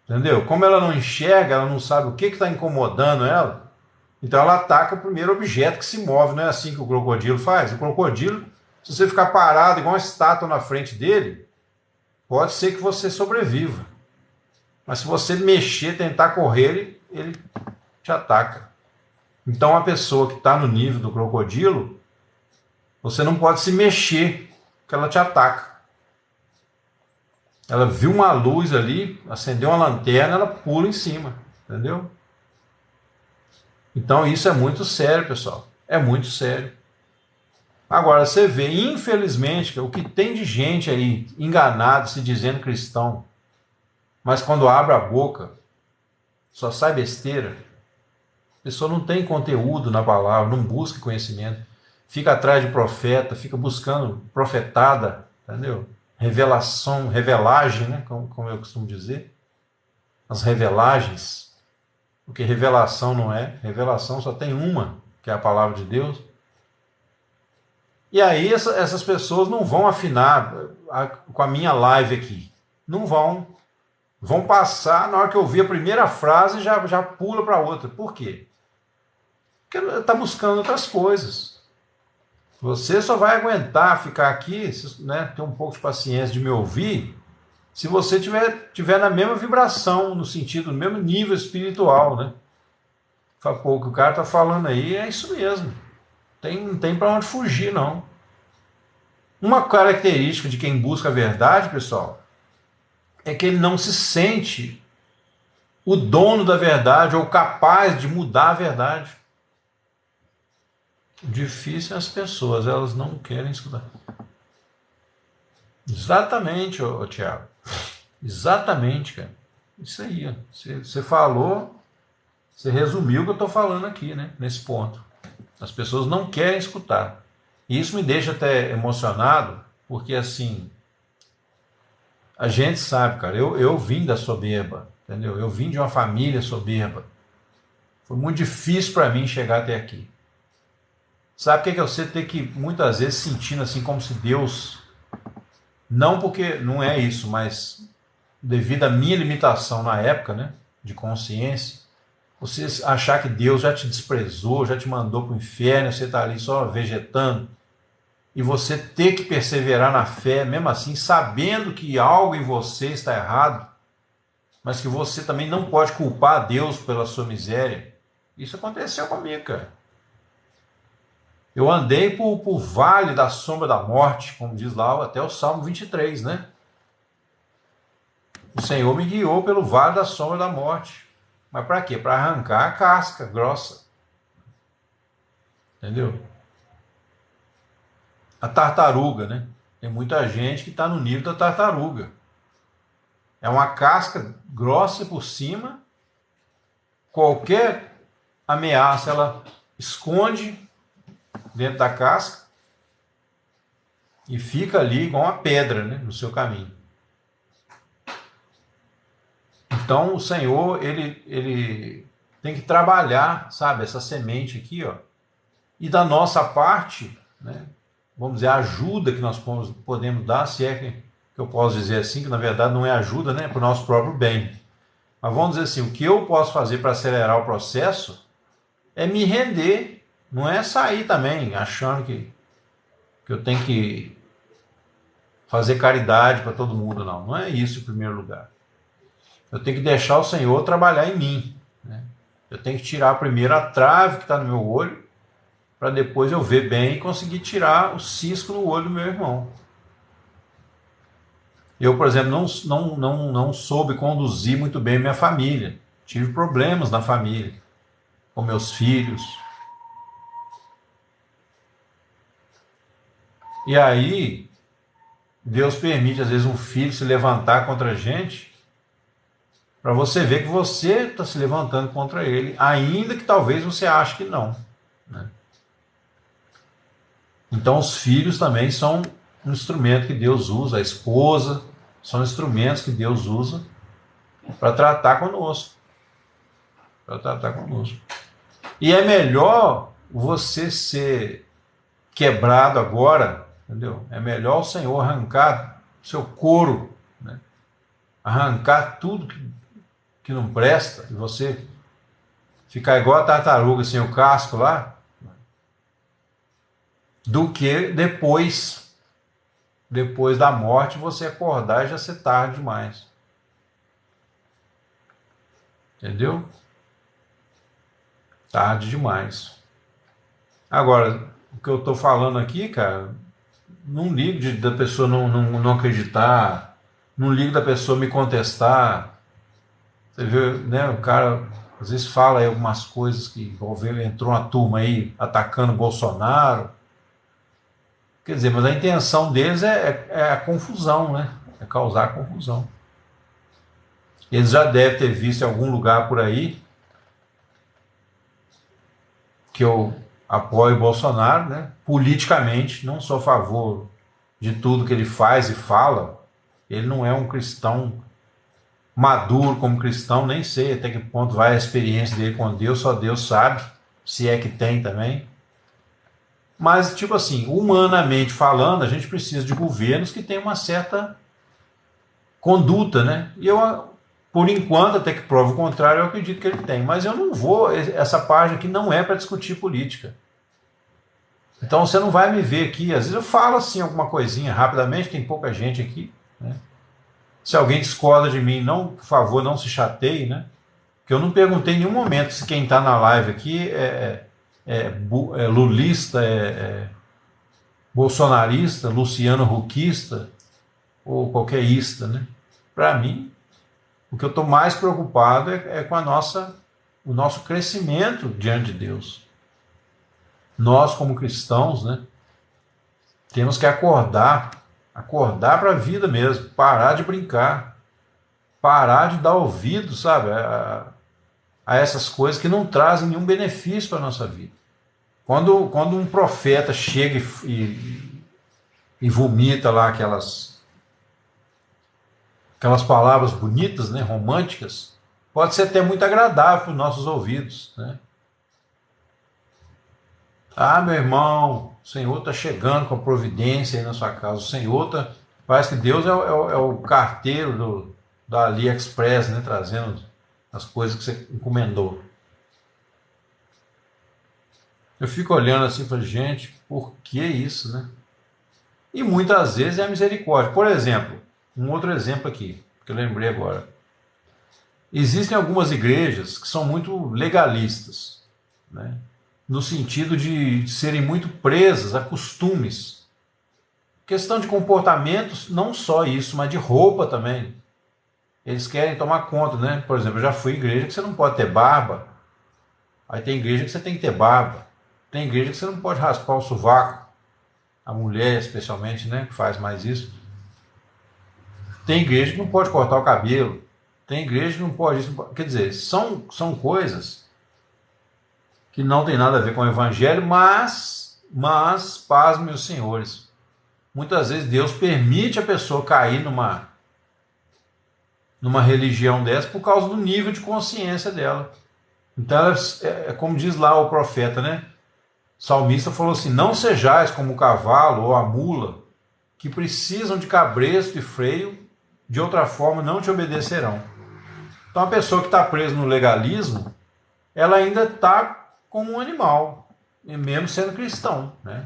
Entendeu? Como ela não enxerga, ela não sabe o que está incomodando ela, então ela ataca o primeiro objeto que se move. Não é assim que o crocodilo faz? O crocodilo, se você ficar parado igual uma estátua na frente dele, pode ser que você sobreviva. Mas se você mexer, tentar correr, ele te ataca. Então, a pessoa que está no nível do crocodilo, você não pode se mexer, porque ela te ataca. Ela viu uma luz ali, acendeu uma lanterna, ela pula em cima, entendeu? Então, isso é muito sério, pessoal. É muito sério. Agora, você vê, infelizmente, o que tem de gente aí enganado, se dizendo cristão, mas quando abre a boca, só sai besteira. A pessoa não tem conteúdo na palavra, não busca conhecimento, fica atrás de profeta, fica buscando profetada, entendeu? Revelação, revelagem, né? Como eu costumo dizer. As revelagens. Porque revelação não é. Revelação só tem uma, que é a palavra de Deus. E aí essas pessoas não vão afinar com a minha live aqui. Não vão. Vão passar, na hora que eu ouvir a primeira frase, já pula para outra. Por quê? Porque está buscando outras coisas. Você só vai aguentar ficar aqui, né, ter um pouco de paciência de me ouvir, se você tiver na mesma vibração, no sentido, no mesmo nível espiritual, né? Fala, pô, o que o cara está falando aí é isso mesmo. Não tem para onde fugir, não. Uma característica de quem busca a verdade, pessoal, é que ele não se sente o dono da verdade ou capaz de mudar a verdade. O difícil é as pessoas, elas não querem escutar. Exatamente, Tiago. Exatamente, cara. Isso aí, ó. Você falou, você resumiu o que eu estou falando aqui, né? Nesse ponto. As pessoas não querem escutar. E isso me deixa até emocionado, porque assim, a gente sabe, cara, eu vim da soberba, entendeu? Eu vim de uma família soberba. Foi muito difícil para mim chegar até aqui. Sabe o que é você ter que, muitas vezes, sentindo assim como se Deus, não porque não é isso, mas devido à minha limitação na época, né, de consciência, você achar que Deus já te desprezou, já te mandou para o inferno, você está ali só vegetando, e você ter que perseverar na fé, mesmo assim, sabendo que algo em você está errado, mas que você também não pode culpar Deus pela sua miséria. Isso aconteceu comigo, cara. Eu andei por vale da sombra da morte, como diz lá até o Salmo 23, né? O Senhor me guiou pelo vale da sombra da morte. Mas para quê? Para arrancar a casca grossa. Entendeu? A tartaruga, né? Tem muita gente que está no nível da tartaruga. É uma casca grossa por cima. Qualquer ameaça ela esconde dentro da casca e fica ali igual uma pedra, né, no seu caminho. Então o Senhor, ele tem que trabalhar, sabe, essa semente aqui, ó, e da nossa parte, né, vamos dizer, a ajuda que nós podemos dar, se é que eu posso dizer assim, que na verdade não é ajuda, né, para o nosso próprio bem. Mas vamos dizer assim, o que eu posso fazer para acelerar o processo é me render. Não é sair também achando que que eu tenho que fazer caridade para todo mundo, não. Não é isso em primeiro lugar. Eu tenho que deixar o Senhor trabalhar em mim, né? Eu tenho que tirar primeiro a trave que está no meu olho, para depois eu ver bem e conseguir tirar o cisco no olho do meu irmão. Eu, por exemplo, não soube conduzir muito bem minha família. Tive problemas na família, com meus filhos. E aí, Deus permite, às vezes, um filho se levantar contra a gente, para você ver que você está se levantando contra ele, ainda que talvez você ache que não, né? Então, os filhos também são um instrumento que Deus usa, a esposa, são instrumentos que Deus usa para tratar conosco. Para tratar conosco. E é melhor você ser quebrado agora, entendeu? É melhor o Senhor arrancar seu couro, né? Arrancar tudo que não presta, e você ficar igual a tartaruga sem o casco lá, do que depois da morte você acordar e já ser tarde demais. Entendeu? Tarde demais. Agora, o que eu estou falando aqui, cara, não ligo da pessoa não acreditar, não ligo da pessoa me contestar. Você vê, né, o cara às vezes fala aí algumas coisas que entrou uma turma aí atacando o Bolsonaro. Quer dizer, mas a intenção deles é a confusão, né? É causar confusão. Eles já devem ter visto em algum lugar por aí que eu apoio o Bolsonaro, né? Politicamente, não sou a favor de tudo que ele faz e fala. Ele não é um cristão maduro como cristão, nem sei até que ponto vai a experiência dele com Deus, só Deus sabe, se é que tem também. Mas, tipo assim, humanamente falando, a gente precisa de governos que tenham uma certa conduta, né? E eu, por enquanto, até que prove o contrário, eu acredito que ele tem. Mas eu não vou, essa página aqui não é para discutir política. Então você não vai me ver aqui, às vezes eu falo assim alguma coisinha rapidamente, tem pouca gente aqui, né? Se alguém discorda de mim, não, por favor, não se chateie, né? Porque eu não perguntei em nenhum momento se quem está na live aqui é lulista, bolsonarista, Luciano Huckista ou qualquer ista, né? Para mim, o que eu estou mais preocupado é com o nosso crescimento diante de Deus. Nós, como cristãos, né, temos que acordar para a vida mesmo, parar de brincar, parar de dar ouvido, sabe, a essas coisas que não trazem nenhum benefício para a nossa vida. Quando um profeta chega e vomita lá aquelas palavras bonitas, né, românticas, pode ser até muito agradável para os nossos ouvidos, né? Ah, meu irmão, o Senhor está chegando com a providência aí na sua casa. O Senhor está... Parece que Deus é o carteiro da AliExpress, né, trazendo as coisas que você encomendou. Eu fico olhando assim e falo, gente, por que isso, né? E muitas vezes é a misericórdia. Por exemplo, um outro exemplo aqui, que eu lembrei agora. Existem algumas igrejas que são muito legalistas, né? No sentido de serem muito presas a costumes. Questão de comportamentos, não só isso, mas de roupa também. Eles querem tomar conta, né? Por exemplo, eu já fui em igreja que você não pode ter barba. Aí tem igreja que você tem que ter barba. Tem igreja que você não pode raspar o sovaco. A mulher, especialmente, né, que faz mais isso. Tem igreja que não pode cortar o cabelo. Tem igreja que não pode isso. Quer dizer, são coisas que não tem nada a ver com o evangelho, mas pasmem os senhores. Muitas vezes Deus permite a pessoa cair numa religião dessa por causa do nível de consciência dela. Então, é como diz lá o profeta, né? O salmista falou assim, não sejais como o cavalo ou a mula, que precisam de cabresto e freio, de outra forma não te obedecerão. Então, a pessoa que está presa no legalismo, ela ainda está como um animal, mesmo sendo cristão, né?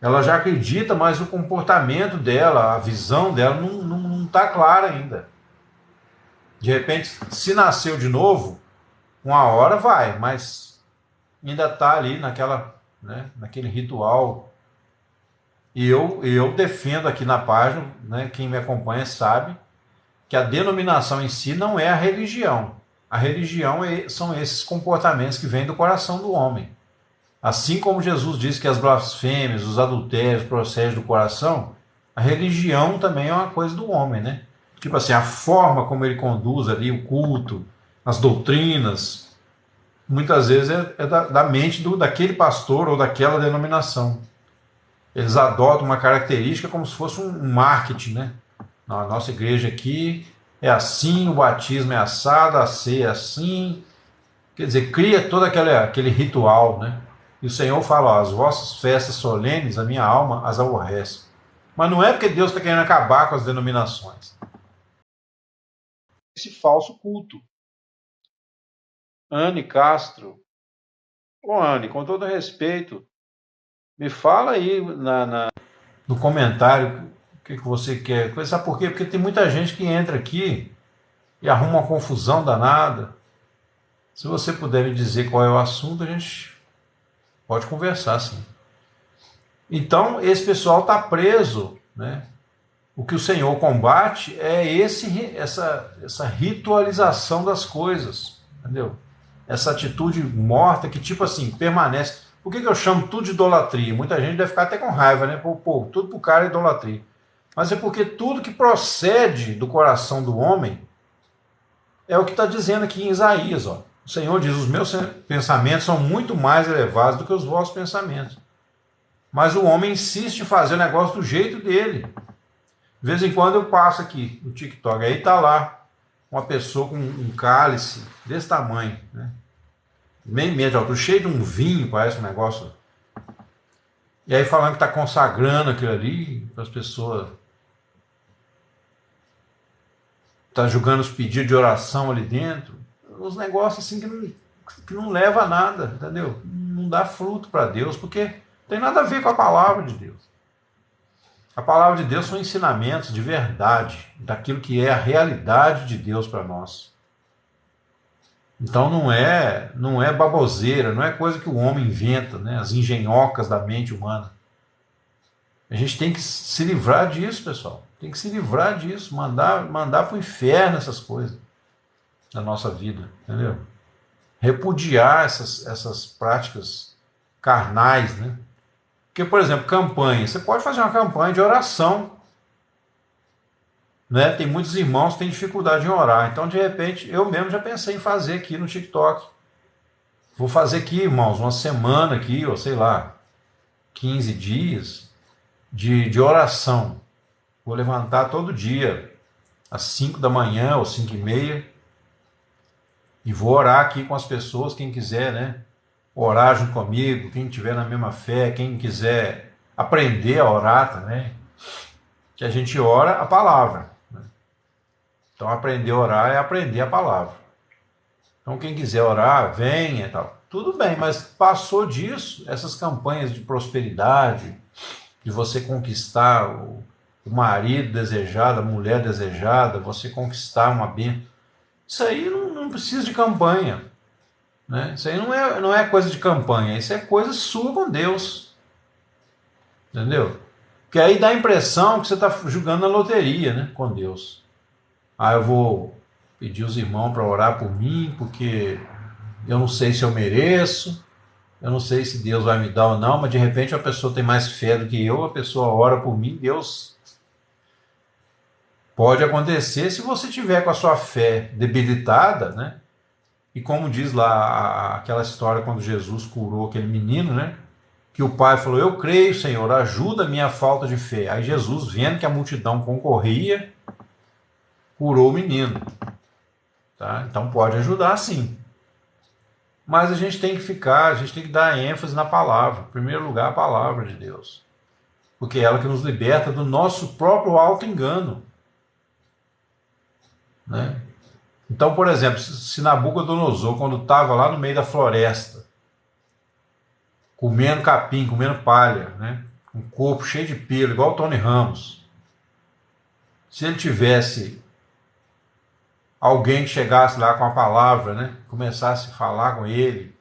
Ela já acredita, mas o comportamento dela, a visão dela não está clara ainda. De repente, se nasceu de novo, uma hora vai, mas ainda está ali naquele ritual. E eu defendo aqui na página, né, quem me acompanha sabe, que a denominação em si não é a religião. A religião são esses comportamentos que vêm do coração do homem. Assim como Jesus disse que as blasfêmias, os adultérios procedem do coração, a religião também é uma coisa do homem, né? Tipo assim, a forma como ele conduz ali o culto, as doutrinas, muitas vezes é da mente daquele pastor ou daquela denominação. Eles adotam uma característica como se fosse um marketing, né? Na nossa igreja aqui é assim, o batismo é assado, a ceia é assim. Quer dizer, cria todo aquele ritual, né? E o Senhor fala, ó, as vossas festas solenes, a minha alma as aborrece. Mas não é porque Deus está querendo acabar com as denominações. Esse falso culto. Anne Castro. Ô Anne, com todo respeito, me fala aí no comentário o que você quer. Sabe por quê? Porque tem muita gente que entra aqui e arruma uma confusão danada. Se você puder me dizer qual é o assunto, a gente pode conversar, sim. Então, esse pessoal está preso, né? O que o Senhor combate é essa ritualização das coisas, entendeu? Essa atitude morta que, tipo assim, permanece. Por que eu chamo tudo de idolatria? Muita gente deve ficar até com raiva, né? Pô, tudo pro cara é idolatria. Mas é porque tudo que procede do coração do homem é o que está dizendo aqui em Isaías, ó. O Senhor diz, os meus pensamentos são muito mais elevados do que os vossos pensamentos. Mas o homem insiste em fazer o negócio do jeito dele. De vez em quando eu passo aqui no TikTok, aí tá lá uma pessoa com um cálice desse tamanho, né? Meio metro de altura, cheio de um vinho, parece um negócio. E aí falando que está consagrando aquilo ali para as pessoas. Está julgando os pedidos de oração ali dentro. Uns negócios assim que não leva a nada, entendeu? Não dá fruto para Deus, porque tem nada a ver com a palavra de Deus. A palavra de Deus são ensinamentos de verdade, daquilo que é a realidade de Deus para nós. Então não é baboseira, não é coisa que o homem inventa, né? As engenhocas da mente humana. A gente tem que se livrar disso, pessoal. Tem que se livrar disso, mandar para o inferno essas coisas da nossa vida, entendeu? Repudiar essas práticas carnais, né? Porque, por exemplo, campanha. Você pode fazer uma campanha de oração, né? Tem muitos irmãos que têm dificuldade em orar. Então, de repente, eu mesmo já pensei em fazer aqui no TikTok. Vou fazer aqui, irmãos, uma semana aqui, ou sei lá, 15 dias de oração. Vou levantar todo dia, às 5 da manhã ou 5h30, e vou orar aqui com as pessoas, quem quiser, né? Orar junto comigo, quem tiver na mesma fé, quem quiser aprender a orar também, que a gente ora a palavra. Né? Então, aprender a orar é aprender a palavra. Então, quem quiser orar, venha e tal. Tudo bem, mas passou disso, essas campanhas de prosperidade, de você conquistar o marido desejado, a mulher desejada, você conquistar uma bênção. Isso aí não precisa de campanha. Né? Isso aí não é coisa de campanha, isso é coisa sua com Deus. Entendeu? Porque aí dá a impressão que você está jogando na loteria, né, com Deus. Eu vou pedir os irmãos para orar por mim, porque eu não sei se eu mereço, eu não sei se Deus vai me dar ou não, mas de repente a pessoa tem mais fé do que eu, a pessoa ora por mim, Deus... Pode acontecer se você tiver com a sua fé debilitada, né? E como diz lá aquela história quando Jesus curou aquele menino, né? Que o pai falou, eu creio, Senhor, ajuda a minha falta de fé. Aí Jesus, vendo que a multidão concorria, curou o menino. Tá? Então pode ajudar sim. Mas a gente tem que dar ênfase na palavra. Em primeiro lugar, a palavra de Deus. Porque é ela que nos liberta do nosso próprio auto-engano. Né? Então, por exemplo, se Nabucodonosor, quando estava lá no meio da floresta, comendo capim, comendo palha, né? um corpo cheio de pelo, igual o Tony Ramos, se ele tivesse alguém que chegasse lá com a palavra, né, começasse a falar com ele,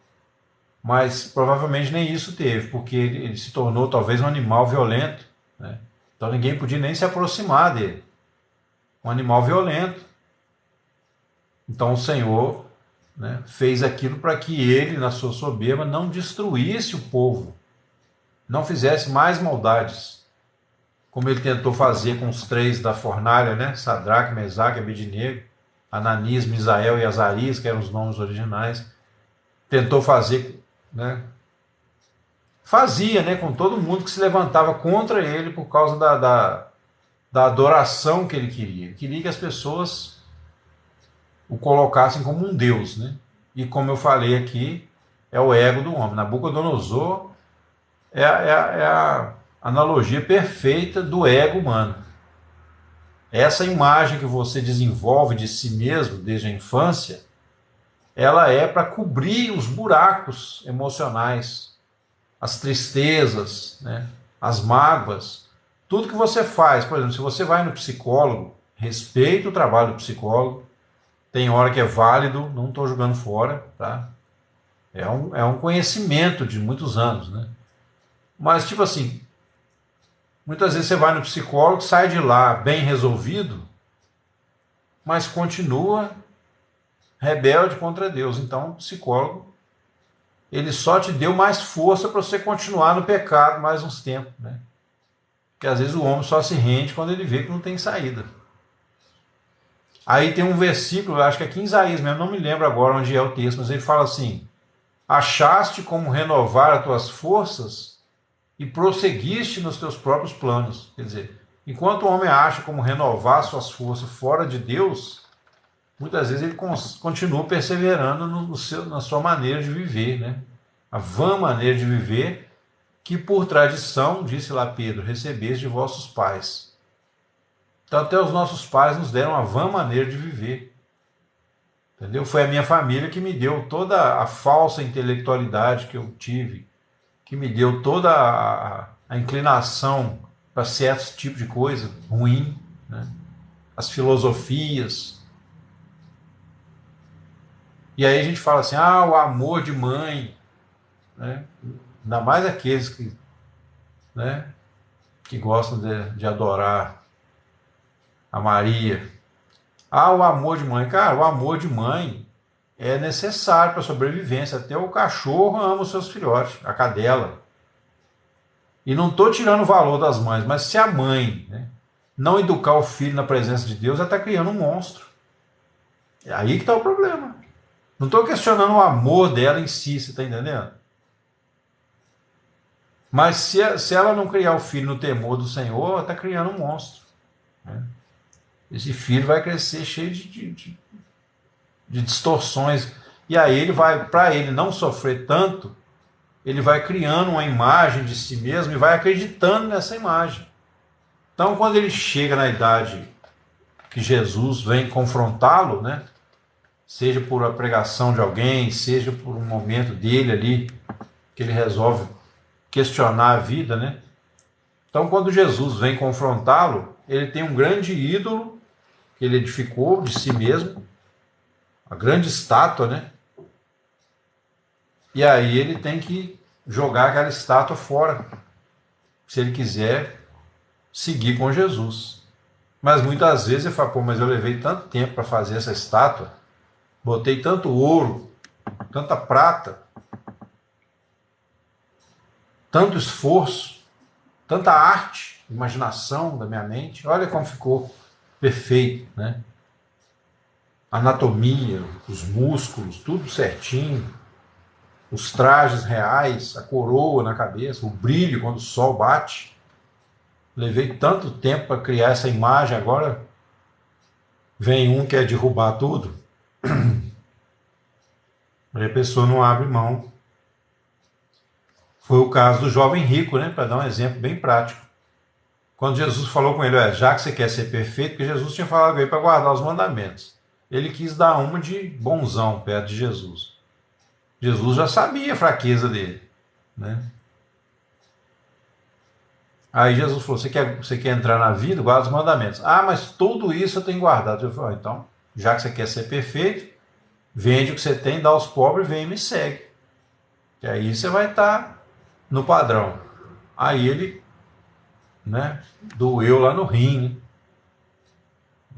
mas provavelmente nem isso teve, porque ele se tornou talvez um animal violento, né? Então ninguém podia nem se aproximar dele. Um animal violento. Então o Senhor, né, fez aquilo para que ele, na sua soberba, não destruísse o povo, não fizesse mais maldades, como ele tentou fazer com os três da fornalha, né? Sadraque, Mesaque e Abednego, Ananias, Misael e Azarias, que eram os nomes originais. Tentou fazer, né? Fazia, né, com todo mundo que se levantava contra ele por causa da adoração que ele queria. Ele queria que as pessoas o colocassem como um Deus, né? E como eu falei aqui, é o ego do homem. Nabucodonosor é a analogia perfeita do ego humano. Essa imagem que você desenvolve de si mesmo desde a infância, ela é para cobrir os buracos emocionais, as tristezas, né, as mágoas, tudo que você faz. Por exemplo, se você vai no psicólogo, respeita o trabalho do psicólogo, tem hora que é válido, não estou jogando fora, tá? É um conhecimento de muitos anos, né? Mas, tipo assim, muitas vezes você vai no psicólogo, sai de lá bem resolvido, mas continua rebelde contra Deus. Então, o psicólogo, ele só te deu mais força para você continuar no pecado mais uns tempos, né? Porque às vezes o homem só se rende quando ele vê que não tem saída. Aí tem um versículo, acho que aqui em Isaías mesmo, não me lembro agora onde é o texto, mas ele fala assim: achaste como renovar as tuas forças e prosseguiste nos teus próprios planos. Quer dizer, enquanto o homem acha como renovar suas forças fora de Deus, muitas vezes ele continua perseverando na sua maneira de viver, né? A vã maneira de viver que por tradição, disse lá Pedro, recebeste de vossos pais. Então até os nossos pais nos deram a vã maneira de viver. Entendeu? Foi a minha família que me deu toda a falsa intelectualidade que eu tive, que me deu toda a inclinação para certos tipos de coisa ruim, né? As filosofias. E aí a gente fala assim, o amor de mãe, né? Ainda mais aqueles que, né, que gostam de adorar a Maria. O amor de mãe. Cara, o amor de mãe é necessário para a sobrevivência. Até o cachorro ama os seus filhotes, a cadela. E não estou tirando o valor das mães, mas se a mãe, né, não educar o filho na presença de Deus, ela está criando um monstro. É aí que está o problema. Não estou questionando o amor dela em si, você está entendendo? Mas se ela não criar o filho no temor do Senhor, ela está criando um monstro, né? Esse filho vai crescer cheio de distorções. E aí ele vai, para ele não sofrer tanto, ele vai criando uma imagem de si mesmo e vai acreditando nessa imagem. Então, quando ele chega na idade que Jesus vem confrontá-lo, né? Seja por a pregação de alguém, seja por um momento dele ali, que ele resolve questionar a vida, né? Então, quando Jesus vem confrontá-lo, ele tem um grande ídolo que ele edificou de si mesmo, a grande estátua, né? E aí ele tem que jogar aquela estátua fora, se ele quiser seguir com Jesus. Mas muitas vezes ele fala, mas eu levei tanto tempo para fazer essa estátua, botei tanto ouro, tanta prata, tanto esforço, tanta arte, imaginação da minha mente, olha como ficou perfeito, né? Anatomia, os músculos, tudo certinho, os trajes reais, a coroa na cabeça, o brilho quando o sol bate. Levei tanto tempo para criar essa imagem, agora vem um que quer derrubar tudo. Aí a pessoa não abre mão. Foi o caso do jovem rico, né? Para dar um exemplo bem prático. Quando Jesus falou com ele, já que você quer ser perfeito, porque Jesus tinha falado com ele para guardar os mandamentos. Ele quis dar uma de bonzão perto de Jesus. Jesus já sabia a fraqueza dele, né? Aí Jesus falou, você quer entrar na vida? Guarda os mandamentos. Ah, mas tudo isso eu tenho guardado. Eu falei, então, já que você quer ser perfeito, vende o que você tem, dá aos pobres, vem e me segue. Que aí você vai estar no padrão. Aí ele, né, doeu lá no rim,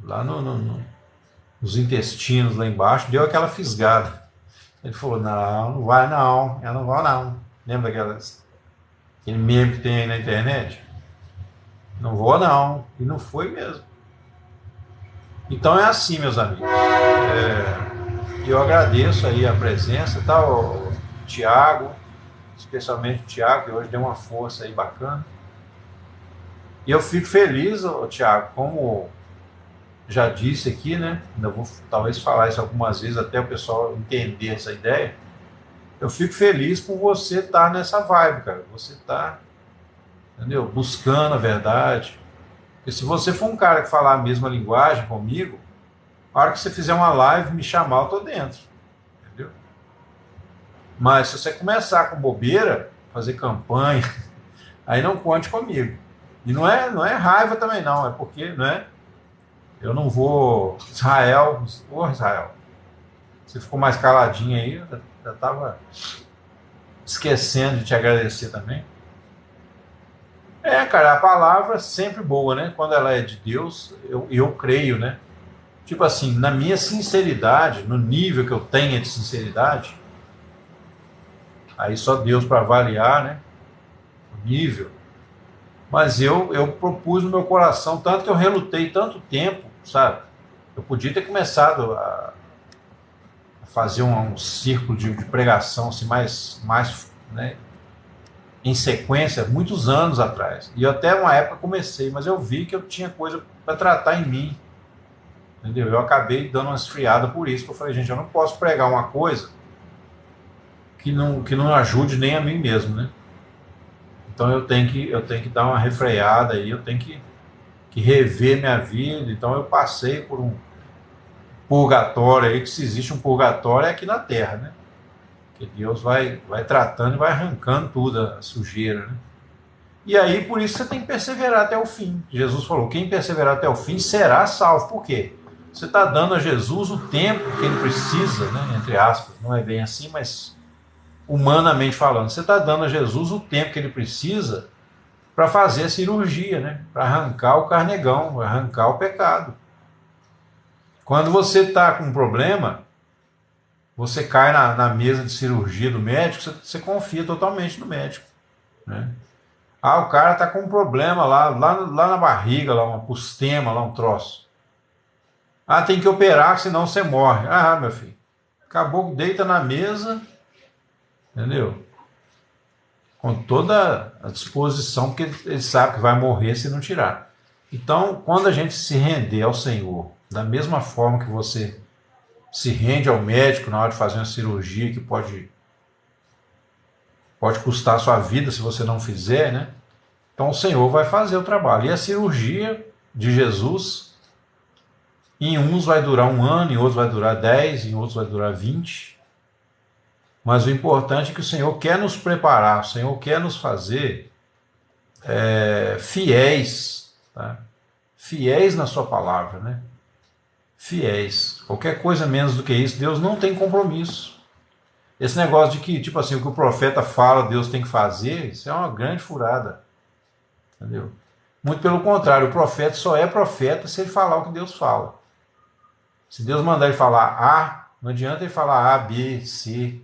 lá nos intestinos lá embaixo, deu aquela fisgada. Ele falou, não vai não, eu não vou não. Lembra aquele meme que tem aí na internet? Não vou não. E não foi mesmo. Então é assim, meus amigos. Eu agradeço aí a presença, tá, o Tiago, especialmente o Tiago, que hoje deu uma força aí bacana. E eu fico feliz, Tiago, como já disse aqui, né? Eu vou talvez falar isso algumas vezes até o pessoal entender essa ideia. Eu fico feliz por você estar nessa vibe, cara. Você está, entendeu? Buscando a verdade. Porque se você for um cara que falar a mesma linguagem comigo, na hora que você fizer uma live, me chamar, eu tô dentro. Entendeu? Mas se você começar com bobeira, fazer campanha, aí não conte comigo. E não é raiva também não, é porque, né? Eu não vou... Israel, você ficou mais caladinho aí, eu já estava esquecendo de te agradecer também. Cara, a palavra é sempre boa, né? Quando ela é de Deus, eu creio, né? Tipo assim, na minha sinceridade, no nível que eu tenho de sinceridade, aí só Deus para avaliar, né? O nível. Mas eu propus no meu coração, tanto que eu relutei tanto tempo, sabe? Eu podia ter começado a fazer um círculo de pregação assim, mais, né, em sequência, muitos anos atrás. E até uma época comecei, mas eu vi que eu tinha coisa para tratar em mim. Entendeu? Eu acabei dando uma esfriada por isso, porque eu falei, gente, eu não posso pregar uma coisa que não ajude nem a mim mesmo, né? Então eu tenho que dar uma refreada aí, eu tenho que rever minha vida. Então eu passei por um purgatório aí, que se existe um purgatório é aqui na Terra, né? Que Deus vai tratando e vai arrancando tudo, a sujeira, né? E aí, por isso você tem que perseverar até o fim. Jesus falou, quem perseverar até o fim será salvo. Por quê? Você está dando a Jesus o tempo que ele precisa, né? Entre aspas, não é bem assim, mas humanamente falando, você está dando a Jesus o tempo que ele precisa para fazer a cirurgia, né? Para arrancar o carnegão, arrancar o pecado. Quando você está com um problema, você cai na mesa de cirurgia do médico, você confia totalmente no médico, né? Ah, o cara está com um problema lá na barriga, lá uma pustema, lá um troço. Ah, tem que operar, senão você morre. Ah, meu filho, acabou, deita na mesa, entendeu? Com toda a disposição, porque ele sabe que vai morrer se não tirar. Então, quando a gente se render ao Senhor, da mesma forma que você se rende ao médico na hora de fazer uma cirurgia que pode custar a sua vida se você não fizer, né? Então o Senhor vai fazer o trabalho. E a cirurgia de Jesus, em uns vai durar 1 ano, em outros vai durar 10, em outros vai durar 20. Mas o importante é que o Senhor quer nos preparar, o Senhor quer nos fazer fiéis, tá? Fiéis na sua palavra, né? Fiéis. Qualquer coisa menos do que isso, Deus não tem compromisso. Esse negócio de que, tipo assim, o que o profeta fala, Deus tem que fazer, isso é uma grande furada. Entendeu? Muito pelo contrário, o profeta só é profeta se ele falar o que Deus fala. Se Deus mandar ele falar A, não adianta ele falar A, B, C.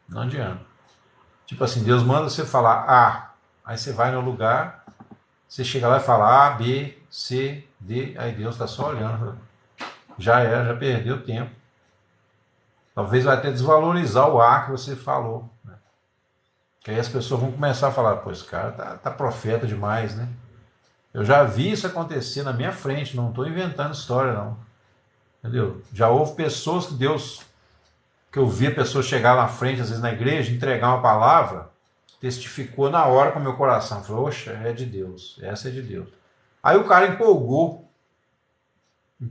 Não adianta. Tipo assim, Deus manda você falar A, aí você vai no lugar, você chega lá e fala A, B, C, D, aí Deus está só olhando. Já era, já perdeu tempo. Talvez vai até desvalorizar o A que você falou, né? Que aí as pessoas vão começar a falar, pô, esse cara tá profeta demais, né? Eu já vi isso acontecer na minha frente, não estou inventando história, não. Entendeu? Já houve pessoas que eu vi a pessoa chegar lá na frente, às vezes na igreja, entregar uma palavra, testificou na hora com o meu coração. Falou, oxa, é de Deus, essa é de Deus. Aí o cara empolgou e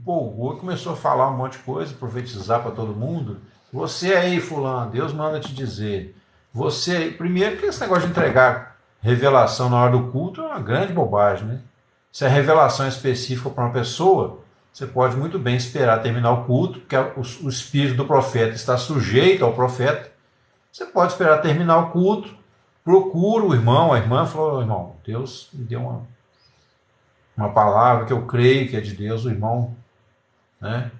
começou a falar um monte de coisa, profetizar para todo mundo. Você aí, fulano, Deus manda te dizer. Você aí, primeiro que esse negócio de entregar revelação na hora do culto é uma grande bobagem, né? Se a revelação é específica para uma pessoa, você pode muito bem esperar terminar o culto, porque o espírito do profeta está sujeito ao profeta. Você pode esperar terminar o culto, procura o irmão, a irmã, falou: irmão, Deus me deu uma palavra que eu creio que é de Deus, o irmão, né?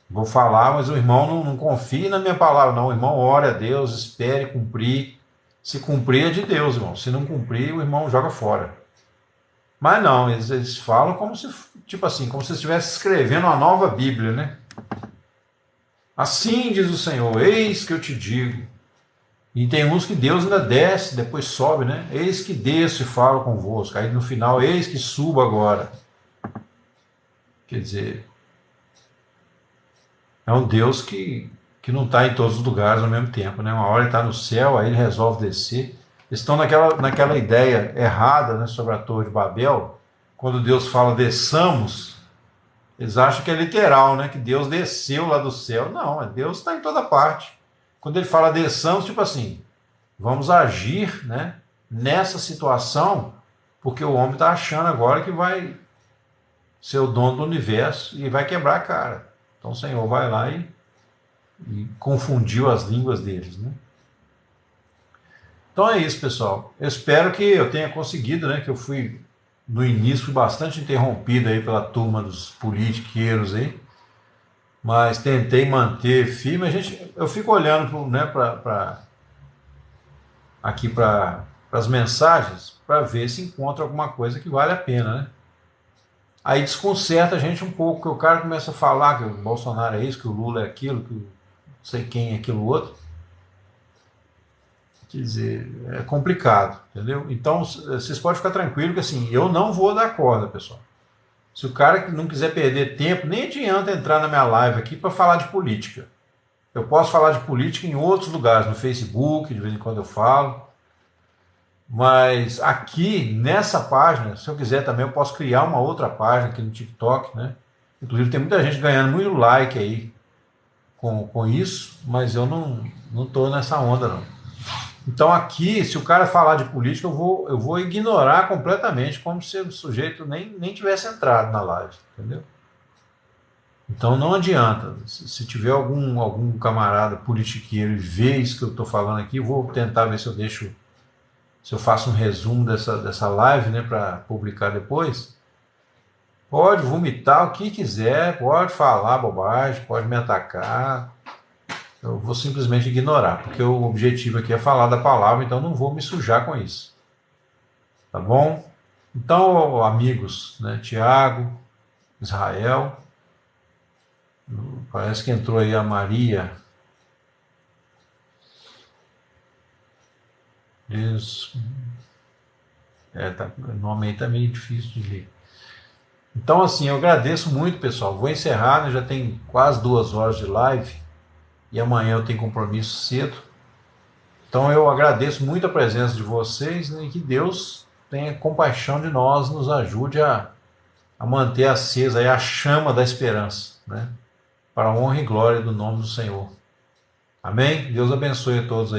Vou falar, mas o irmão não confie na minha palavra, não. O irmão ore a Deus, espere cumprir. Se cumprir é de Deus, irmão. Se não cumprir, o irmão joga fora. Mas não, eles falam como se, tipo assim, como se estivesse escrevendo uma nova Bíblia, né? Assim diz o Senhor, eis que eu te digo. E tem uns que Deus ainda desce, depois sobe, né? Eis que desço e falo convosco. Aí no final, eis que subo agora. Quer dizer, é um Deus que não está em todos os lugares ao mesmo tempo, né? Uma hora ele está no céu, aí ele resolve descer. Eles estão naquela ideia errada, né, sobre a Torre de Babel. Quando Deus fala desçamos, eles acham que é literal, né? Que Deus desceu lá do céu. Não, Deus está em toda parte. Quando ele fala desçamos, tipo assim, vamos agir, né, nessa situação, porque o homem está achando agora que vai ser o dono do universo e vai quebrar a cara. Então o Senhor vai lá e confundiu as línguas deles, né? Então é isso, pessoal. Eu espero que eu tenha conseguido, né? Que eu fui, no início, fui bastante interrompido aí pela turma dos politiqueiros aí, mas tentei manter firme. Eu fico olhando, né, aqui para as mensagens para ver se encontra alguma coisa que vale a pena, né? Aí desconcerta a gente um pouco, que o cara começa a falar que o Bolsonaro é isso, que o Lula é aquilo, que não sei quem é aquilo outro. Quer dizer, é complicado, entendeu? Então, vocês podem ficar tranquilos que assim, eu não vou dar corda, pessoal. Se o cara não quiser perder tempo, nem adianta entrar na minha live aqui para falar de política. Eu posso falar de política em outros lugares, no Facebook, de vez em quando eu falo. Mas aqui, nessa página, se eu quiser também, eu posso criar uma outra página aqui no TikTok, né? Inclusive tem muita gente ganhando muito like aí com isso, mas eu não estou nessa onda, não. Então aqui, se o cara falar de política, eu vou ignorar completamente, como se o sujeito nem tivesse entrado na live, entendeu? Então não adianta. Se tiver algum camarada politiqueiro e ver isso que eu estou falando aqui, eu vou tentar ver se eu faço um resumo dessa live, né, para publicar depois. Pode vomitar o que quiser, pode falar bobagem, pode me atacar. Eu vou simplesmente ignorar, porque o objetivo aqui é falar da palavra, então não vou me sujar com isso. Tá bom? Então, amigos, né, Tiago, Israel, parece que entrou aí a Maria. Isso. O nome aí tá meio difícil de ler. Então, assim, eu agradeço muito, pessoal. Vou encerrar, né? Já tem quase 2 horas de live e amanhã eu tenho compromisso cedo. Então, eu agradeço muito a presença de vocês, né? E que Deus tenha compaixão de nós, nos ajude a manter acesa aí a chama da esperança, né? Para a honra e glória do nome do Senhor. Amém? Deus abençoe a todos aí.